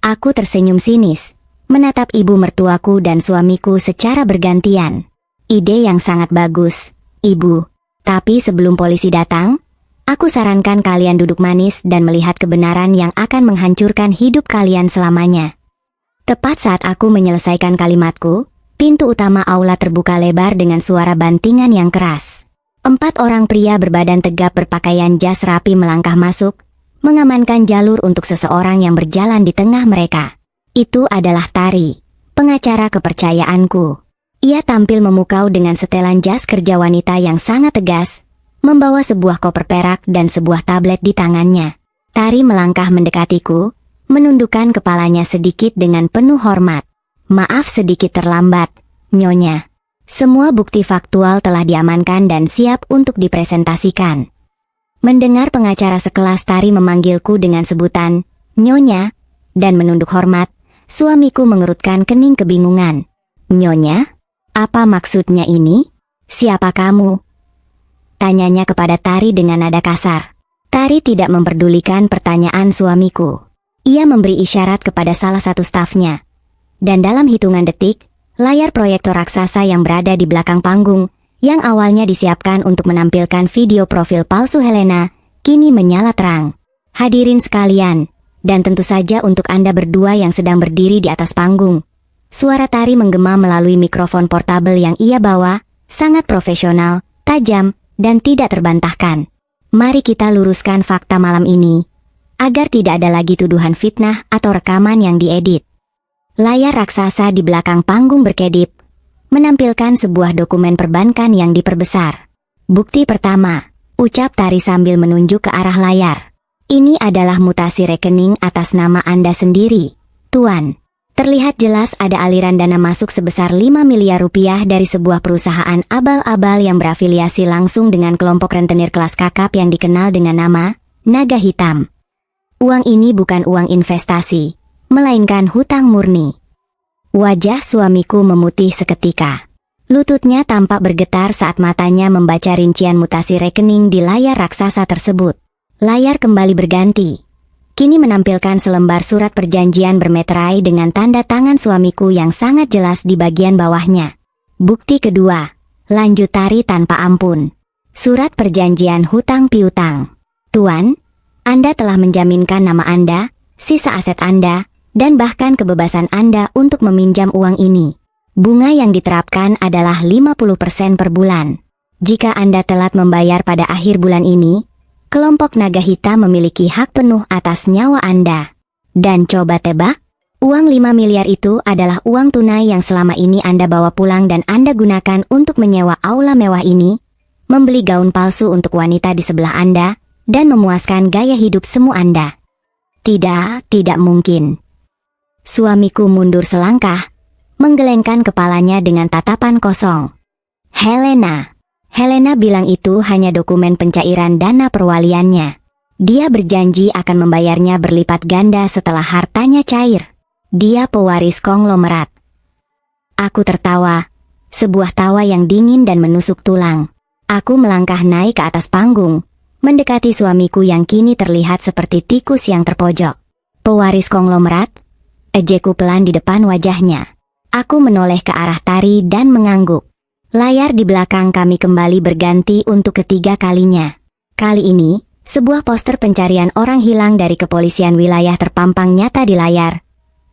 Aku tersenyum sinis, menatap ibu mertuaku dan suamiku secara bergantian. "Ide yang sangat bagus, Ibu. Tapi sebelum polisi datang, aku sarankan kalian duduk manis dan melihat kebenaran yang akan menghancurkan hidup kalian selamanya." Tepat saat aku menyelesaikan kalimatku, pintu utama aula terbuka lebar dengan suara bantingan yang keras. 4 orang pria berbadan tegap berpakaian jas rapi melangkah masuk, mengamankan jalur untuk seseorang yang berjalan di tengah mereka. Itu adalah Tari, pengacara kepercayaanku. Ia tampil memukau dengan setelan jas kerja wanita yang sangat tegas, membawa sebuah koper perak dan sebuah tablet di tangannya. Tari melangkah mendekatiku, menundukkan kepalanya sedikit dengan penuh hormat. Maaf sedikit terlambat, Nyonya. Semua bukti faktual telah diamankan dan siap untuk dipresentasikan. Mendengar pengacara sekelas Tari memanggilku dengan sebutan Nyonya dan menunduk hormat, suamiku mengerutkan kening kebingungan. Nyonya? Apa maksudnya ini? Siapa kamu? Tanyanya kepada Tari dengan nada kasar. Tari tidak memperdulikan pertanyaan suamiku. Ia memberi isyarat kepada salah satu stafnya. Dan dalam hitungan detik, layar proyektor raksasa yang berada di belakang panggung, yang awalnya disiapkan untuk menampilkan video profil palsu Helena, kini menyala terang. Hadirin sekalian, dan tentu saja untuk Anda berdua yang sedang berdiri di atas panggung. Suara Tari menggema melalui mikrofon portabel yang ia bawa, sangat profesional, tajam, dan tidak terbantahkan. Mari kita luruskan fakta malam ini, agar tidak ada lagi tuduhan fitnah atau rekaman yang diedit. Layar raksasa di belakang panggung berkedip, menampilkan sebuah dokumen perbankan yang diperbesar. Bukti pertama, ucap Tari sambil menunjuk ke arah layar. Ini adalah mutasi rekening atas nama Anda sendiri, Tuan. Terlihat jelas ada aliran dana masuk sebesar 5 miliar rupiah dari sebuah perusahaan abal-abal yang berafiliasi langsung dengan kelompok rentenir kelas kakap yang dikenal dengan nama Naga Hitam. Uang ini bukan uang investasi, melainkan hutang murni. Wajah suamiku memutih seketika. Lututnya tampak bergetar saat matanya membaca rincian mutasi rekening di layar raksasa tersebut. Layar kembali berganti. Kini menampilkan selembar surat perjanjian bermeterai dengan tanda tangan suamiku yang sangat jelas di bagian bawahnya. Bukti kedua, lanjut Tari tanpa ampun. Surat perjanjian hutang piutang. Tuan, Anda telah menjaminkan nama Anda, sisa aset Anda, dan bahkan kebebasan Anda untuk meminjam uang ini. Bunga yang diterapkan adalah 50% per bulan. Jika Anda telat membayar pada akhir bulan ini, kelompok Naga Hitam memiliki hak penuh atas nyawa Anda. Dan coba tebak, uang 5 miliar itu adalah uang tunai yang selama ini Anda bawa pulang dan Anda gunakan untuk menyewa aula mewah ini, membeli gaun palsu untuk wanita di sebelah Anda, dan memuaskan gaya hidup semu Anda. Tidak mungkin. Suamiku mundur selangkah, menggelengkan kepalanya dengan tatapan kosong. Helena bilang itu hanya dokumen pencairan dana perwaliannya. Dia berjanji akan membayarnya berlipat ganda setelah hartanya cair. Dia pewaris konglomerat. Aku tertawa, sebuah tawa yang dingin dan menusuk tulang. Aku melangkah naik ke atas panggung, mendekati suamiku yang kini terlihat seperti tikus yang terpojok. Pewaris konglomerat? Ejeku pelan di depan wajahnya. Aku menoleh ke arah Tari dan mengangguk. Layar di belakang kami kembali berganti untuk ketiga kalinya. Kali ini, sebuah poster pencarian orang hilang dari kepolisian wilayah terpampang nyata di layar.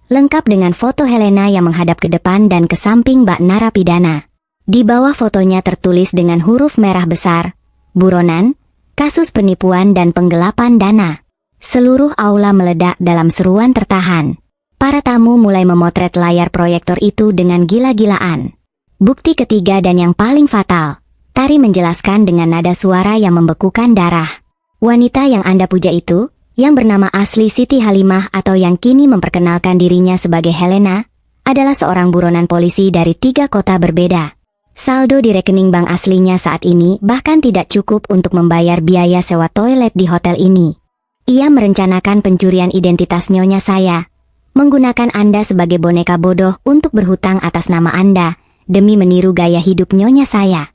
Lengkap dengan foto Helena yang menghadap ke depan dan ke samping bak narapidana. Di bawah fotonya tertulis dengan huruf merah besar, buronan, kasus penipuan dan penggelapan dana. Seluruh aula meledak dalam seruan tertahan. Para tamu mulai memotret layar proyektor itu dengan gila-gilaan. Bukti ketiga dan yang paling fatal, Tari menjelaskan dengan nada suara yang membekukan darah. Wanita yang Anda puja itu, yang bernama asli Siti Halimah atau yang kini memperkenalkan dirinya sebagai Helena, adalah seorang buronan polisi dari 3 kota berbeda. Saldo di rekening bank aslinya saat ini bahkan tidak cukup untuk membayar biaya sewa toilet di hotel ini. Ia merencanakan pencurian identitas nyonya saya, menggunakan Anda sebagai boneka bodoh untuk berhutang atas nama Anda, demi meniru gaya hidup nyonya saya.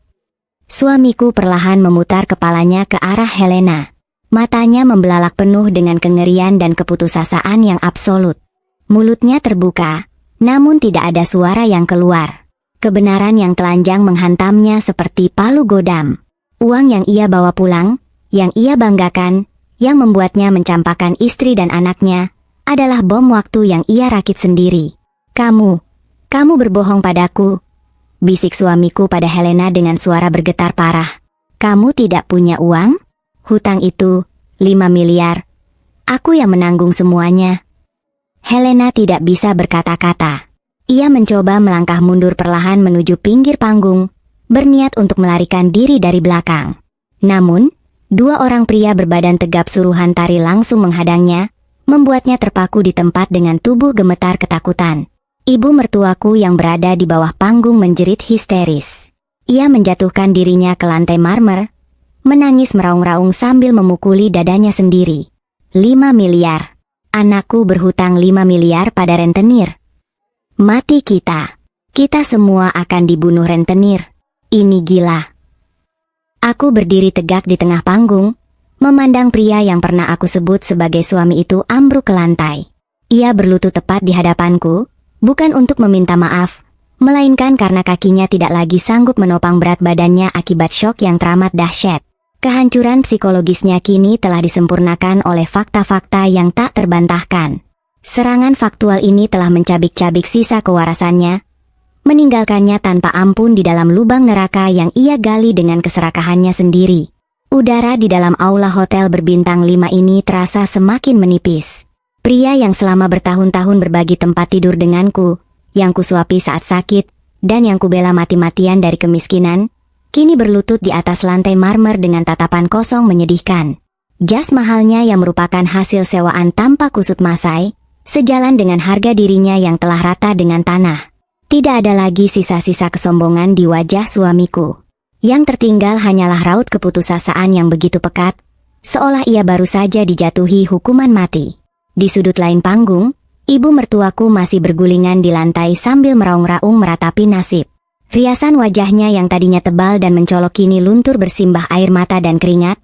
Suamiku perlahan memutar kepalanya ke arah Helena. Matanya membelalak penuh dengan kengerian dan keputusasaan yang absolut. Mulutnya terbuka, namun tidak ada suara yang keluar. Kebenaran yang telanjang menghantamnya seperti palu godam. Uang yang ia bawa pulang, yang ia banggakan, yang membuatnya mencampakkan istri dan anaknya, adalah bom waktu yang ia rakit sendiri. Kamu berbohong padaku, bisik suamiku pada Helena dengan suara bergetar parah. Kamu tidak punya uang? Hutang itu, 5 miliar. Aku yang menanggung semuanya. Helena tidak bisa berkata-kata. Ia mencoba melangkah mundur perlahan menuju pinggir panggung, berniat untuk melarikan diri dari belakang. Namun, dua orang pria berbadan tegap suruhan tari langsung menghadangnya, membuatnya terpaku di tempat dengan tubuh gemetar ketakutan. Ibu mertuaku yang berada di bawah panggung menjerit histeris. Ia menjatuhkan dirinya ke lantai marmer, menangis meraung-raung sambil memukuli dadanya sendiri. 5 miliar. Anakku berhutang 5 miliar pada rentenir. Mati kita. Kita semua akan dibunuh rentenir. Ini gila. Aku berdiri tegak di tengah panggung, memandang pria yang pernah aku sebut sebagai suami itu ambruk ke lantai. Ia berlutut tepat di hadapanku, bukan untuk meminta maaf, melainkan karena kakinya tidak lagi sanggup menopang berat badannya akibat syok yang teramat dahsyat. Kehancuran psikologisnya kini telah disempurnakan oleh fakta-fakta yang tak terbantahkan. Serangan faktual ini telah mencabik-cabik sisa kewarasannya, meninggalkannya tanpa ampun di dalam lubang neraka yang ia gali dengan keserakahannya sendiri. Udara di dalam aula hotel berbintang 5 ini terasa semakin menipis. Pria yang selama bertahun-tahun berbagi tempat tidur denganku, yang kusuapi saat sakit, dan yang kubela mati-matian dari kemiskinan, kini berlutut di atas lantai marmer dengan tatapan kosong menyedihkan. Jas mahalnya yang merupakan hasil sewaan tanpa kusut masai, sejalan dengan harga dirinya yang telah rata dengan tanah. Tidak ada lagi sisa-sisa kesombongan di wajah suamiku. Yang tertinggal hanyalah raut keputusasaan yang begitu pekat, seolah ia baru saja dijatuhi hukuman mati. Di sudut lain panggung, ibu mertuaku masih bergulingan di lantai sambil meraung-raung meratapi nasib. Riasan wajahnya yang tadinya tebal dan mencolok kini luntur bersimbah air mata dan keringat,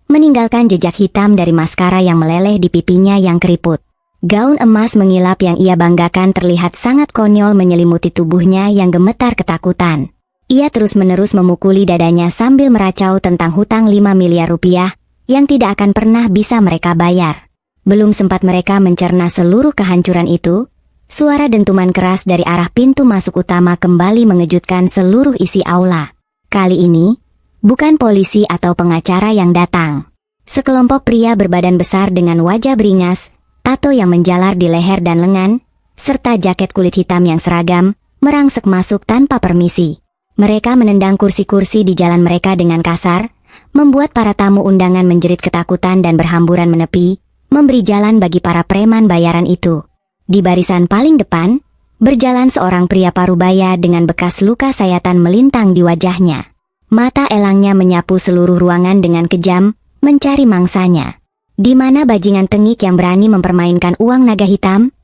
meninggalkan jejak hitam dari maskara yang meleleh di pipinya yang keriput. Gaun emas mengilap yang ia banggakan terlihat sangat konyol menyelimuti tubuhnya yang gemetar ketakutan. Ia terus-menerus memukuli dadanya sambil meracau tentang hutang 5 miliar rupiah yang tidak akan pernah bisa mereka bayar. Belum sempat mereka mencerna seluruh kehancuran itu, suara dentuman keras dari arah pintu masuk utama kembali mengejutkan seluruh isi aula. Kali ini, bukan polisi atau pengacara yang datang. Sekelompok pria berbadan besar dengan wajah beringas, tato yang menjalar di leher dan lengan, serta jaket kulit hitam yang seragam, merangsek masuk tanpa permisi. Mereka menendang kursi-kursi di jalan mereka dengan kasar, membuat para tamu undangan menjerit ketakutan dan berhamburan menepi, memberi jalan bagi para preman bayaran itu. Di barisan paling depan, berjalan seorang pria parubaya dengan bekas luka sayatan melintang di wajahnya. Mata elangnya menyapu seluruh ruangan dengan kejam, mencari mangsanya. Di mana bajingan tengik yang berani mempermainkan uang naga hitam?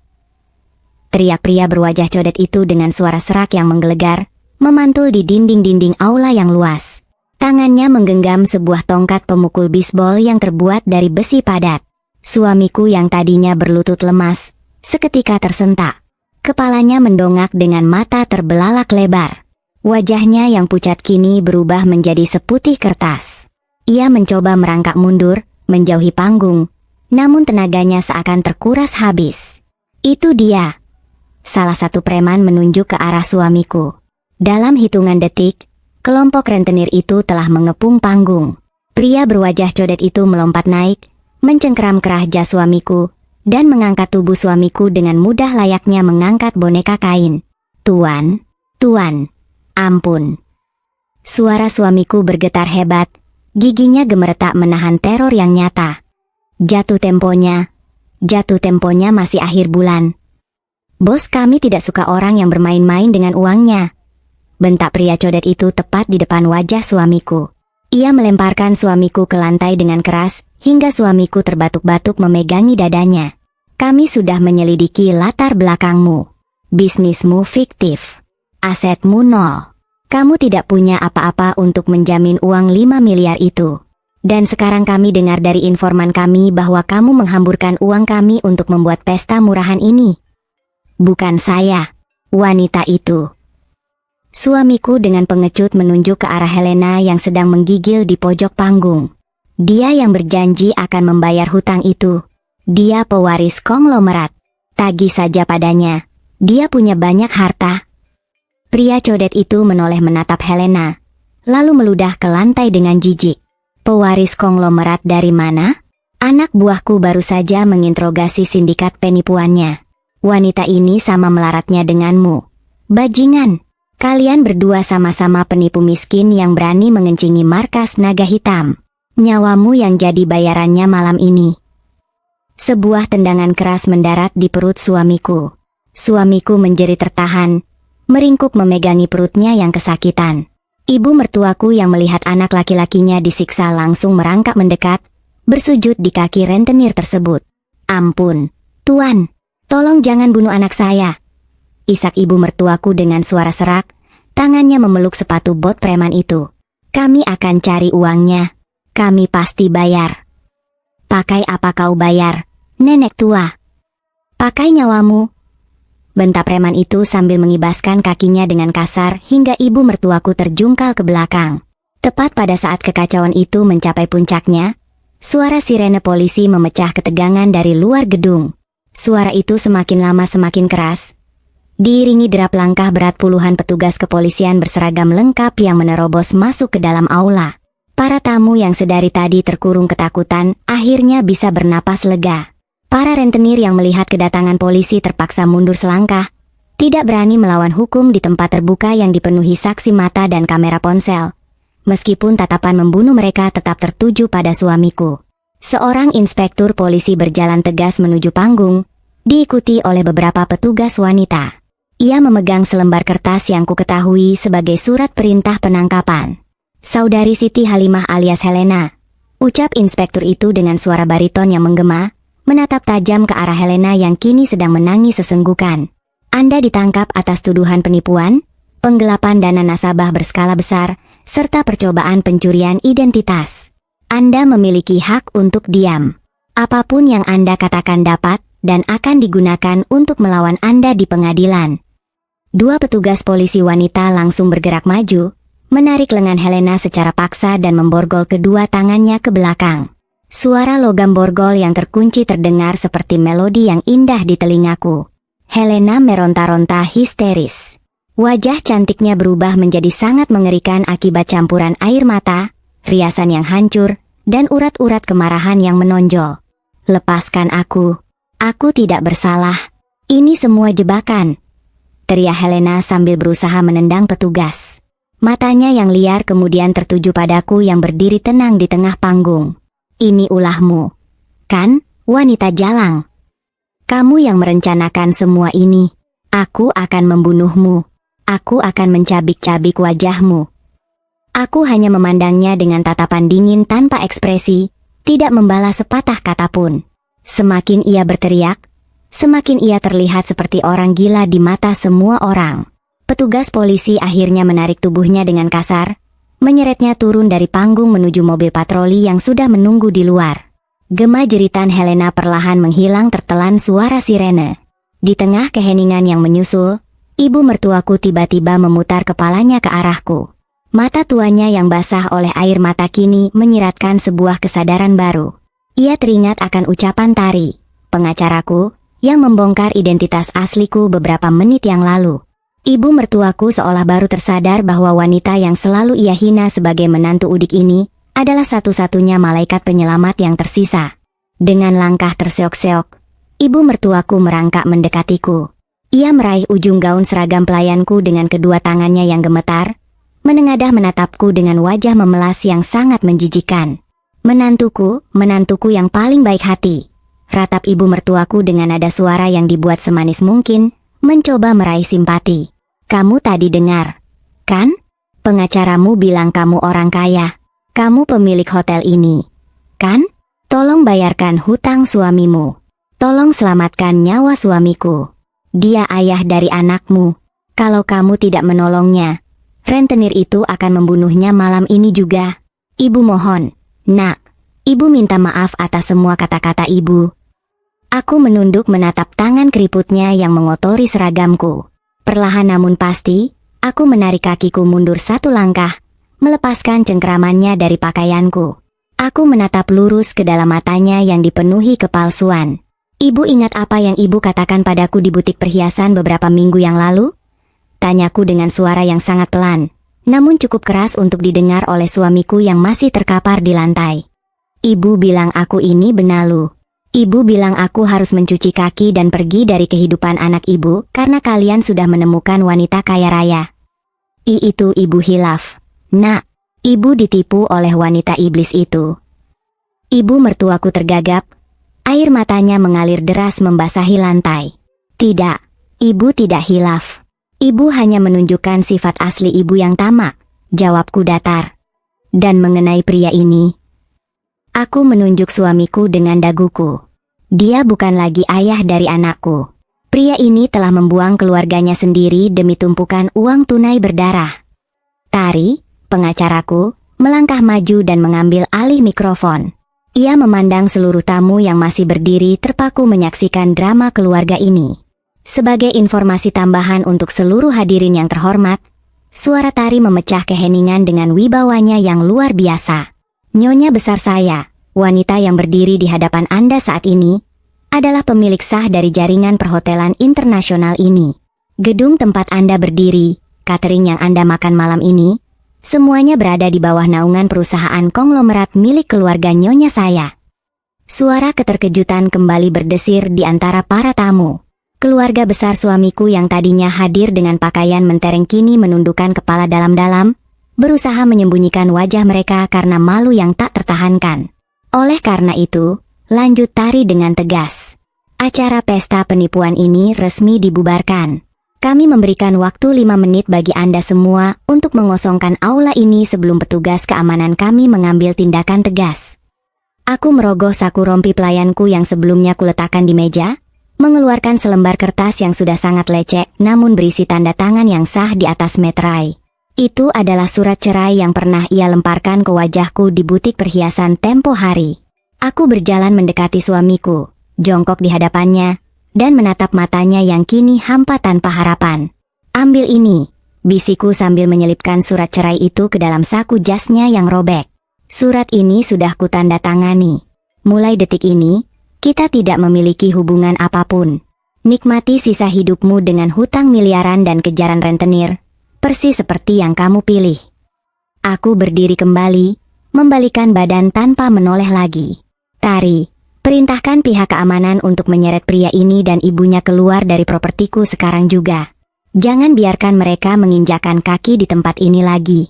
Teriak pria berwajah codet itu dengan suara serak yang menggelegar, memantul di dinding-dinding aula yang luas. Tangannya menggenggam sebuah tongkat pemukul bisbol yang terbuat dari besi padat. Suamiku yang tadinya berlutut lemas, seketika tersentak. Kepalanya mendongak dengan mata terbelalak lebar. Wajahnya yang pucat kini berubah menjadi seputih kertas. Ia mencoba merangkak mundur, menjauhi panggung, namun tenaganya seakan terkuras habis. Itu dia. Salah satu preman menunjuk ke arah suamiku. Dalam hitungan detik, kelompok rentenir itu telah mengepung panggung. Pria berwajah codet itu melompat naik, mencengkeram kerah jas suamiku, dan mengangkat tubuh suamiku dengan mudah layaknya mengangkat boneka kain. Tuan, ampun. Suara suamiku bergetar hebat, giginya gemeretak menahan teror yang nyata. Jatuh temponya masih akhir bulan. Bos kami tidak suka orang yang bermain-main dengan uangnya. Bentak pria codet itu tepat di depan wajah suamiku. Ia melemparkan suamiku ke lantai dengan keras, hingga suamiku terbatuk-batuk memegangi dadanya. Kami sudah menyelidiki latar belakangmu. Bisnismu fiktif. Asetmu nol. Kamu tidak punya apa-apa untuk menjamin uang 5 miliar itu. Dan sekarang kami dengar dari informan kami bahwa kamu menghamburkan uang kami untuk membuat pesta murahan ini. Bukan saya, wanita itu. Suamiku dengan pengecut menunjuk ke arah Helena yang sedang menggigil di pojok panggung. Dia yang berjanji akan membayar hutang itu. Dia pewaris konglomerat. Tagih saja padanya. Dia punya banyak harta. Pria codet itu menoleh menatap Helena, lalu meludah ke lantai dengan jijik. Pewaris konglomerat dari mana? Anak buahku baru saja menginterogasi sindikat penipuannya. Wanita ini sama melaratnya denganmu. Bajingan, kalian berdua sama-sama penipu miskin yang berani mengencingi markas naga hitam. Nyawamu yang jadi bayarannya malam ini. Sebuah tendangan keras mendarat di perut suamiku. Suamiku menjerit tertahan, meringkuk memegangi perutnya yang kesakitan. Ibu mertuaku yang melihat anak laki-lakinya disiksa langsung merangkak mendekat, bersujud di kaki rentenir tersebut. Ampun, Tuan, tolong jangan bunuh anak saya. Isak ibu mertuaku dengan suara serak, tangannya memeluk sepatu bot preman itu. Kami akan cari uangnya. Kami pasti bayar. Pakai apa kau bayar, nenek tua? Pakai nyawamu. Bentak preman itu sambil mengibaskan kakinya dengan kasar hingga ibu mertuaku terjungkal ke belakang. Tepat pada saat kekacauan itu mencapai puncaknya, suara sirene polisi memecah ketegangan dari luar gedung. Suara itu semakin lama semakin keras, diiringi derap langkah berat puluhan petugas kepolisian berseragam lengkap yang menerobos masuk ke dalam aula. Para tamu yang sedari tadi terkurung ketakutan akhirnya bisa bernapas lega. Para rentenir yang melihat kedatangan polisi terpaksa mundur selangkah, tidak berani melawan hukum di tempat terbuka yang dipenuhi saksi mata dan kamera ponsel. Meskipun tatapan membunuh mereka tetap tertuju pada suamiku. Seorang inspektur polisi berjalan tegas menuju panggung, diikuti oleh beberapa petugas wanita. Ia memegang selembar kertas yang kuketahui sebagai surat perintah penangkapan. Saudari Siti Halimah alias Helena, ucap inspektur itu dengan suara bariton yang menggema, menatap tajam ke arah Helena yang kini sedang menangis sesenggukan. Anda ditangkap atas tuduhan penipuan, penggelapan dana nasabah berskala besar, serta percobaan pencurian identitas. Anda memiliki hak untuk diam. Apapun yang Anda katakan dapat dan akan digunakan untuk melawan Anda di pengadilan. Dua petugas polisi wanita langsung bergerak maju, menarik lengan Helena secara paksa dan memborgol kedua tangannya ke belakang. Suara logam borgol yang terkunci terdengar seperti melodi yang indah di telingaku. Helena meronta-ronta histeris. Wajah cantiknya berubah menjadi sangat mengerikan akibat campuran air mata, riasan yang hancur, dan urat-urat kemarahan yang menonjol. Lepaskan aku tidak bersalah. Ini semua jebakan, teriak Helena sambil berusaha menendang petugas. Matanya yang liar kemudian tertuju padaku yang berdiri tenang di tengah panggung. Ini ulahmu, kan, wanita jalang? Kamu yang merencanakan semua ini. Aku akan membunuhmu. Aku akan mencabik-cabik wajahmu. Aku hanya memandangnya dengan tatapan dingin tanpa ekspresi, tidak membalas sepatah kata pun. Semakin ia berteriak, semakin ia terlihat seperti orang gila di mata semua orang. Petugas polisi akhirnya menarik tubuhnya dengan kasar, menyeretnya turun dari panggung menuju mobil patroli yang sudah menunggu di luar. Gema jeritan Helena perlahan menghilang tertelan suara sirene. Di tengah keheningan yang menyusul, ibu mertuaku tiba-tiba memutar kepalanya ke arahku. Mata tuanya yang basah oleh air mata kini menyiratkan sebuah kesadaran baru. Ia teringat akan ucapan Tari, pengacaraku, yang membongkar identitas asliku beberapa menit yang lalu. Ibu mertuaku seolah baru tersadar bahwa wanita yang selalu ia hina sebagai menantu udik ini adalah satu-satunya malaikat penyelamat yang tersisa. Dengan langkah terseok-seok, ibu mertuaku merangkak mendekatiku. Ia meraih ujung gaun seragam pelayanku dengan kedua tangannya yang gemetar, menengadah menatapku dengan wajah memelas yang sangat menjijikan. Menantuku yang paling baik hati, ratap ibu mertuaku dengan nada suara yang dibuat semanis mungkin, mencoba meraih simpati. Kamu tadi dengar, kan? Pengacaramu bilang kamu orang kaya. Kamu pemilik hotel ini, kan? Tolong bayarkan hutang suamimu. Tolong selamatkan nyawa suamiku. Dia ayah dari anakmu. Kalau kamu tidak menolongnya, rentenir itu akan membunuhnya malam ini juga. Ibu mohon, nak. Ibu minta maaf atas semua kata-kata ibu. Aku menunduk menatap tangan keriputnya yang mengotori seragamku. Perlahan namun pasti, aku menarik kakiku mundur satu langkah, melepaskan cengkeramannya dari pakaianku. Aku menatap lurus ke dalam matanya yang dipenuhi kepalsuan. Ibu ingat apa yang ibu katakan padaku di butik perhiasan beberapa minggu yang lalu? Tanyaku dengan suara yang sangat pelan, namun cukup keras untuk didengar oleh suamiku yang masih terkapar di lantai. Ibu bilang aku ini benalu. Ibu bilang aku harus mencuci kaki dan pergi dari kehidupan anak ibu karena kalian sudah menemukan wanita kaya raya. Itu ibu hilaf. Nak, ibu ditipu oleh wanita iblis itu. Ibu mertuaku tergagap. Air matanya mengalir deras membasahi lantai. Tidak, ibu tidak hilaf. Ibu hanya menunjukkan sifat asli ibu yang tamak, jawabku datar. Dan mengenai pria ini, aku menunjuk suamiku dengan daguku. Dia bukan lagi ayah dari anakku. Pria ini telah membuang keluarganya sendiri demi tumpukan uang tunai berdarah. Tari, pengacaraku, melangkah maju dan mengambil alih mikrofon. Ia memandang seluruh tamu yang masih berdiri terpaku menyaksikan drama keluarga ini. Sebagai informasi tambahan untuk seluruh hadirin yang terhormat, suara Tari memecah keheningan dengan wibawanya yang luar biasa. Nyonya besar saya, wanita yang berdiri di hadapan Anda saat ini, adalah pemilik sah dari jaringan perhotelan internasional ini. Gedung tempat Anda berdiri, catering yang Anda makan malam ini, semuanya berada di bawah naungan perusahaan konglomerat milik keluarga nyonya saya. Suara keterkejutan kembali berdesir di antara para tamu. Keluarga besar suamiku yang tadinya hadir dengan pakaian mentereng kini menundukkan kepala dalam-dalam, berusaha menyembunyikan wajah mereka karena malu yang tak tertahankan. Oleh karena itu, lanjut Tari dengan tegas. Acara pesta penipuan ini resmi dibubarkan. Kami memberikan waktu 5 menit bagi Anda semua untuk mengosongkan aula ini sebelum petugas keamanan kami mengambil tindakan tegas. Aku merogoh saku rompi pelayanku yang sebelumnya kuletakkan di meja, mengeluarkan selembar kertas yang sudah sangat lecek namun berisi tanda tangan yang sah di atas meterai. Itu adalah surat cerai yang pernah ia lemparkan ke wajahku di butik perhiasan tempo hari. Aku berjalan mendekati suamiku, jongkok di hadapannya, dan menatap matanya yang kini hampa tanpa harapan. Ambil ini, bisiku sambil menyelipkan surat cerai itu ke dalam saku jasnya yang robek. Surat ini sudah kutanda tangani. Mulai detik ini, kita tidak memiliki hubungan apapun. Nikmati sisa hidupmu dengan hutang miliaran dan kejaran rentenir, persis seperti yang kamu pilih. Aku berdiri kembali, membalikan badan tanpa menoleh lagi. Tari, perintahkan pihak keamanan untuk menyeret pria ini dan ibunya keluar dari propertiku sekarang juga. Jangan biarkan mereka menginjakan kaki di tempat ini lagi.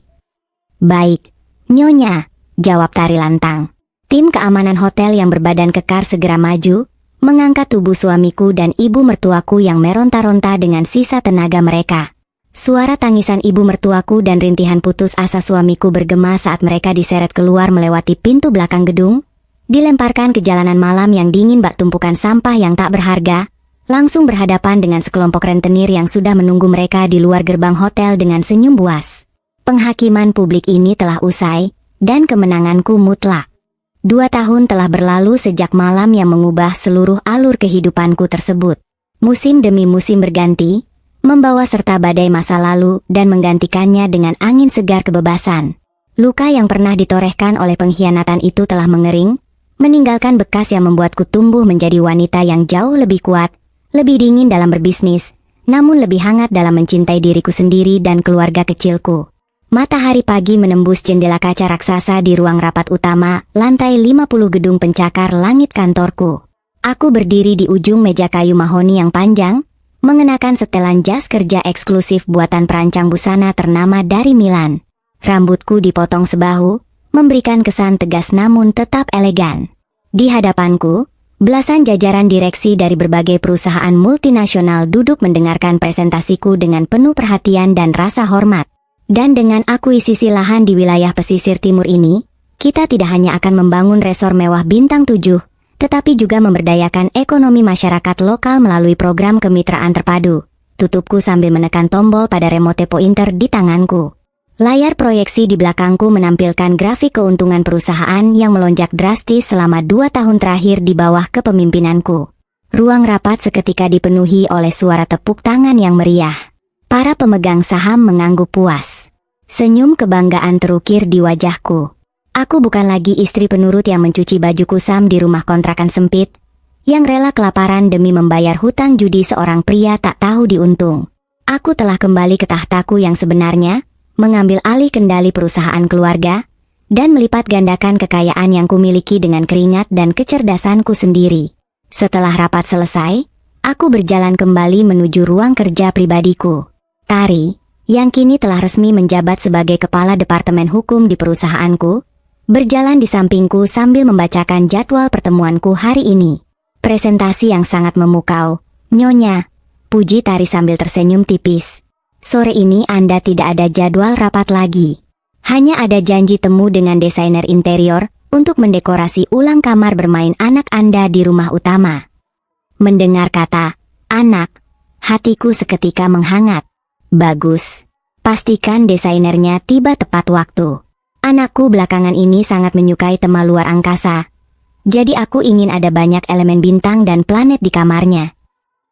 Baik, Nyonya, jawab Tari lantang. Tim keamanan hotel yang berbadan kekar segera maju, mengangkat tubuh suamiku dan ibu mertuaku yang meronta-ronta dengan sisa tenaga mereka. Suara tangisan ibu mertuaku dan rintihan putus asa suamiku bergema saat mereka diseret keluar melewati pintu belakang gedung, dilemparkan ke jalanan malam yang dingin bak tumpukan sampah yang tak berharga, langsung berhadapan dengan sekelompok rentenir yang sudah menunggu mereka di luar gerbang hotel dengan senyum buas. Penghakiman publik ini telah usai, dan kemenanganku mutlak. 2 tahun telah berlalu sejak malam yang mengubah seluruh alur kehidupanku tersebut. Musim demi musim berganti, membawa serta badai masa lalu dan menggantikannya dengan angin segar kebebasan. Luka yang pernah ditorehkan oleh pengkhianatan itu telah mengering, meninggalkan bekas yang membuatku tumbuh menjadi wanita yang jauh lebih kuat, lebih dingin dalam berbisnis, namun lebih hangat dalam mencintai diriku sendiri dan keluarga kecilku. Matahari pagi menembus jendela kaca raksasa di ruang rapat utama, lantai 50 gedung pencakar langit kantorku. Aku berdiri di ujung meja kayu mahoni yang panjang, mengenakan setelan jas kerja eksklusif buatan perancang busana ternama dari Milan. Rambutku dipotong sebahu, memberikan kesan tegas namun tetap elegan. Di hadapanku, belasan jajaran direksi dari berbagai perusahaan multinasional duduk mendengarkan presentasiku dengan penuh perhatian dan rasa hormat. Dan dengan akuisisi lahan di wilayah pesisir timur ini, kita tidak hanya akan membangun resor mewah bintang 7, tetapi juga memberdayakan ekonomi masyarakat lokal melalui program kemitraan terpadu. Tutupku sambil menekan tombol pada remote pointer di tanganku. Layar proyeksi di belakangku menampilkan grafik keuntungan perusahaan yang melonjak drastis selama 2 tahun terakhir di bawah kepemimpinanku. Ruang rapat seketika dipenuhi oleh suara tepuk tangan yang meriah. Para pemegang saham mengangguk puas. Senyum kebanggaan terukir di wajahku. Aku bukan lagi istri penurut yang mencuci baju kusam di rumah kontrakan sempit, yang rela kelaparan demi membayar hutang judi seorang pria tak tahu diuntung. Aku telah kembali ke tahtaku yang sebenarnya, mengambil alih kendali perusahaan keluarga, dan melipat gandakan kekayaan yang kumiliki dengan keringat dan kecerdasanku sendiri. Setelah rapat selesai, aku berjalan kembali menuju ruang kerja pribadiku. Tari, yang kini telah resmi menjabat sebagai kepala departemen hukum di perusahaanku, berjalan di sampingku sambil membacakan jadwal pertemuanku hari ini. Presentasi yang sangat memukau, Nyonya, puji Tari sambil tersenyum tipis. Sore ini Anda tidak ada jadwal rapat lagi. Hanya ada janji temu dengan desainer interior untuk mendekorasi ulang kamar bermain anak Anda di rumah utama. Mendengar kata anak, hatiku seketika menghangat. Bagus. Pastikan desainernya tiba tepat waktu. Anakku belakangan ini sangat menyukai tema luar angkasa. Jadi aku ingin ada banyak elemen bintang dan planet di kamarnya.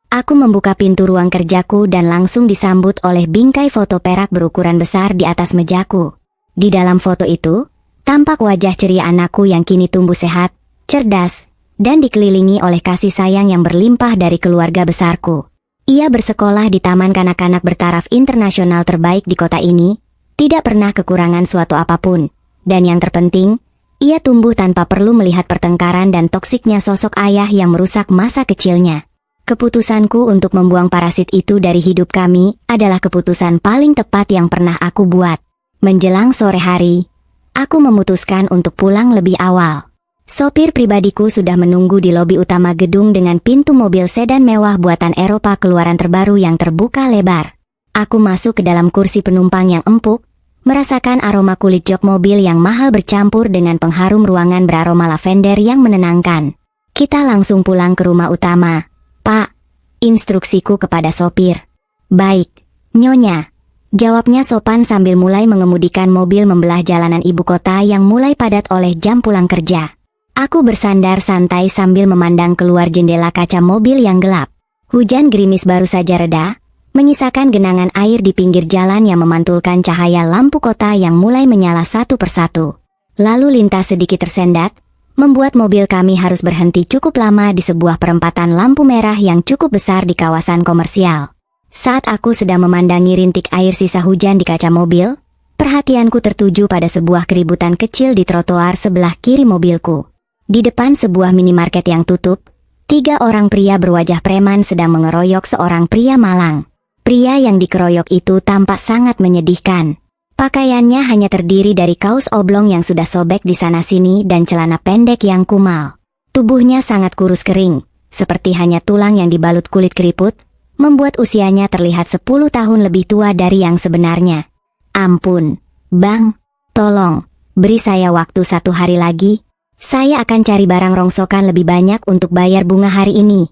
Aku membuka pintu ruang kerjaku dan langsung disambut oleh bingkai foto perak berukuran besar di atas mejaku. Di dalam foto itu, tampak wajah ceria anakku yang kini tumbuh sehat, cerdas, dan dikelilingi oleh kasih sayang yang berlimpah dari keluarga besarku. Ia bersekolah di taman kanak-kanak bertaraf internasional terbaik di kota ini, tidak pernah kekurangan suatu apapun, dan yang terpenting, ia tumbuh tanpa perlu melihat pertengkaran dan toksiknya sosok ayah yang merusak masa kecilnya. Keputusanku untuk membuang parasit itu dari hidup kami adalah keputusan paling tepat yang pernah aku buat. Menjelang sore hari, aku memutuskan untuk pulang lebih awal. Sopir pribadiku sudah menunggu di lobi utama gedung dengan pintu mobil sedan mewah buatan Eropa keluaran terbaru yang terbuka lebar. Aku masuk ke dalam kursi penumpang yang empuk, merasakan aroma kulit jok mobil yang mahal bercampur dengan pengharum ruangan beraroma lavender yang menenangkan. Kita langsung pulang ke rumah utama. Pak, instruksiku kepada sopir. Baik, Nyonya. Jawabnya sopan sambil mulai mengemudikan mobil membelah jalanan ibu kota yang mulai padat oleh jam pulang kerja. Aku bersandar santai sambil memandang keluar jendela kaca mobil yang gelap. Hujan gerimis baru saja reda, menyisakan genangan air di pinggir jalan yang memantulkan cahaya lampu kota yang mulai menyala satu persatu. Lalu lintas sedikit tersendat, membuat mobil kami harus berhenti cukup lama di sebuah perempatan lampu merah yang cukup besar di kawasan komersial. Saat aku sedang memandangi rintik air sisa hujan di kaca mobil, perhatianku tertuju pada sebuah keributan kecil di trotoar sebelah kiri mobilku. Di depan sebuah minimarket yang tutup, 3 orang pria berwajah preman sedang mengeroyok seorang pria malang. Pria yang dikeroyok itu tampak sangat menyedihkan. Pakaiannya hanya terdiri dari kaos oblong yang sudah sobek di sana-sini dan celana pendek yang kumal. Tubuhnya sangat kurus kering, seperti hanya tulang yang dibalut kulit keriput, membuat usianya terlihat 10 tahun lebih tua dari yang sebenarnya. Ampun, Bang, tolong, beri saya waktu 1 hari lagi. Saya akan cari barang rongsokan lebih banyak untuk bayar bunga hari ini.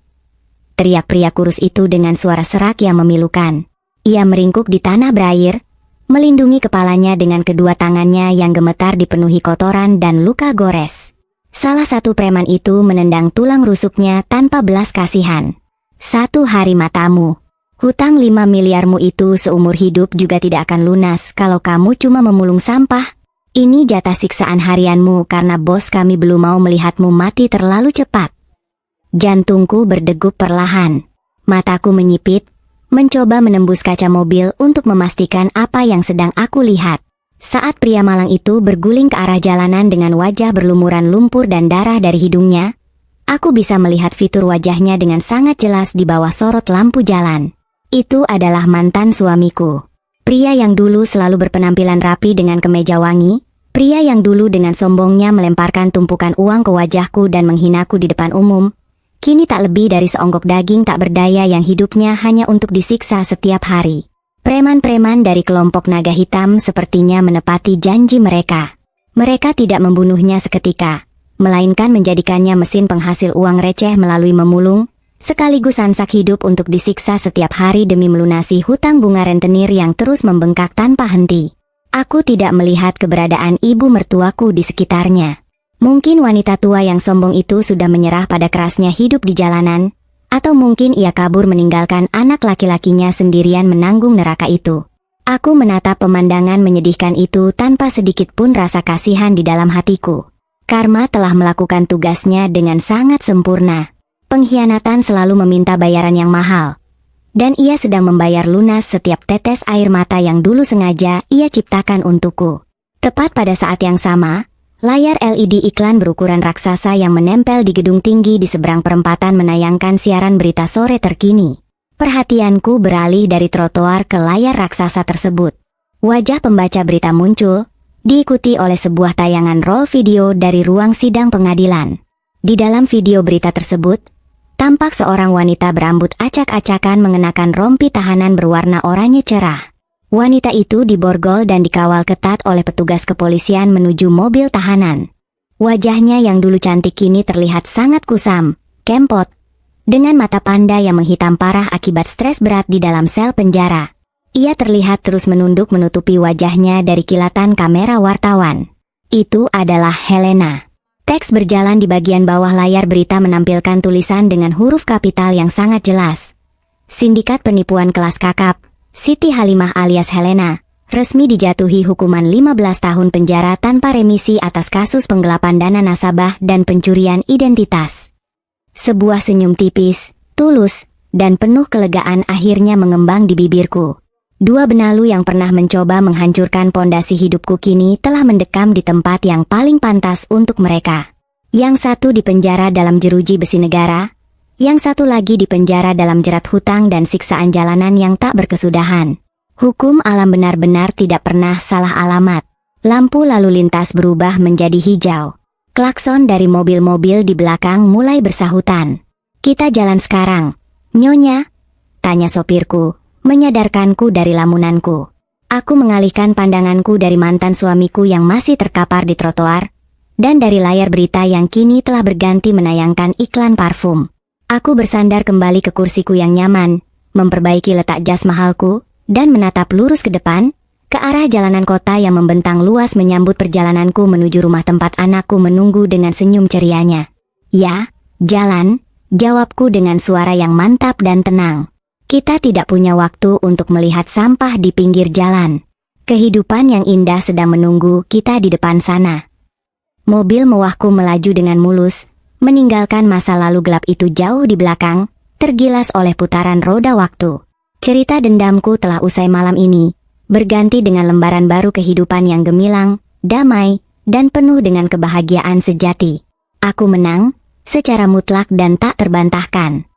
Teriak pria kurus itu dengan suara serak yang memilukan. Ia meringkuk di tanah berair, melindungi kepalanya dengan kedua tangannya yang gemetar dipenuhi kotoran dan luka gores. Salah satu preman itu menendang tulang rusuknya tanpa belas kasihan. 1 hari matamu. Hutang 5 miliarmu itu seumur hidup juga tidak akan lunas kalau kamu cuma memulung sampah. Ini jatah siksaan harianmu karena bos kami belum mau melihatmu mati terlalu cepat. Jantungku berdegup perlahan. Mataku menyipit, mencoba menembus kaca mobil untuk memastikan apa yang sedang aku lihat. Saat pria malang itu berguling ke arah jalanan dengan wajah berlumuran lumpur dan darah dari hidungnya, aku bisa melihat fitur wajahnya dengan sangat jelas di bawah sorot lampu jalan. Itu adalah mantan suamiku. Pria yang dulu selalu berpenampilan rapi dengan kemeja wangi, pria yang dulu dengan sombongnya melemparkan tumpukan uang ke wajahku dan menghinaku di depan umum, kini tak lebih dari seonggok daging tak berdaya yang hidupnya hanya untuk disiksa setiap hari. Preman-preman dari kelompok naga hitam sepertinya menepati janji mereka. Mereka tidak membunuhnya seketika, melainkan menjadikannya mesin penghasil uang receh melalui memulung, sekaligus sansak hidup untuk disiksa setiap hari demi melunasi hutang bunga rentenir yang terus membengkak tanpa henti. Aku tidak melihat keberadaan ibu mertuaku di sekitarnya. Mungkin wanita tua yang sombong itu sudah menyerah pada kerasnya hidup di jalanan, atau mungkin ia kabur meninggalkan anak laki-lakinya sendirian menanggung neraka itu. Aku menatap pemandangan menyedihkan itu tanpa sedikit pun rasa kasihan di dalam hatiku. Karma telah melakukan tugasnya dengan sangat sempurna. Pengkhianatan selalu meminta bayaran yang mahal. Dan ia sedang membayar lunas setiap tetes air mata yang dulu sengaja ia ciptakan untukku. Tepat pada saat yang sama, Layar LED iklan berukuran raksasa yang menempel di gedung tinggi di seberang perempatan menayangkan siaran berita sore terkini. Perhatianku beralih dari trotoar ke layar raksasa tersebut. Wajah pembaca berita muncul, diikuti oleh sebuah tayangan roll video dari ruang sidang pengadilan. Di dalam video berita tersebut, tampak seorang wanita berambut acak-acakan mengenakan rompi tahanan berwarna oranye cerah. Wanita itu diborgol dan dikawal ketat oleh petugas kepolisian menuju mobil tahanan. Wajahnya yang dulu cantik kini terlihat sangat kusam, kempot, dengan mata panda yang menghitam parah akibat stres berat di dalam sel penjara. Ia terlihat terus menunduk menutupi wajahnya dari kilatan kamera wartawan. Itu adalah Helena. Teks berjalan di bagian bawah layar berita menampilkan tulisan dengan huruf kapital yang sangat jelas. Sindikat penipuan kelas kakap, Siti Halimah alias Helena, resmi dijatuhi hukuman 15 tahun penjara tanpa remisi atas kasus penggelapan dana nasabah dan pencurian identitas. Sebuah senyum tipis, tulus, dan penuh kelegaan akhirnya mengembang di bibirku. Dua benalu yang pernah mencoba menghancurkan pondasi hidupku kini telah mendekam di tempat yang paling pantas untuk mereka. Yang satu dipenjara dalam jeruji besi negara, yang satu lagi dipenjara dalam jerat hutang dan siksaan jalanan yang tak berkesudahan. Hukum alam benar-benar tidak pernah salah alamat. Lampu lalu lintas berubah menjadi hijau. Klakson dari mobil-mobil di belakang mulai bersahutan. "Kita jalan sekarang, Nyonya?" tanya sopirku, menyadarkanku dari lamunanku. Aku mengalihkan pandanganku dari mantan suamiku yang masih terkapar di trotoar, dan dari layar berita yang kini telah berganti menayangkan iklan parfum. Aku bersandar kembali ke kursiku yang nyaman, memperbaiki letak jas mahalku, dan menatap lurus ke depan, ke arah jalanan kota yang membentang luas menyambut perjalananku menuju rumah tempat anakku menunggu dengan senyum cerianya. "Ya, jalan," jawabku dengan suara yang mantap dan tenang. Kita tidak punya waktu untuk melihat sampah di pinggir jalan. Kehidupan yang indah sedang menunggu kita di depan sana. Mobil mewahku melaju dengan mulus, meninggalkan masa lalu gelap itu jauh di belakang, tergilas oleh putaran roda waktu. Cerita dendamku telah usai malam ini, berganti dengan lembaran baru kehidupan yang gemilang, damai, dan penuh dengan kebahagiaan sejati. Aku menang, secara mutlak dan tak terbantahkan.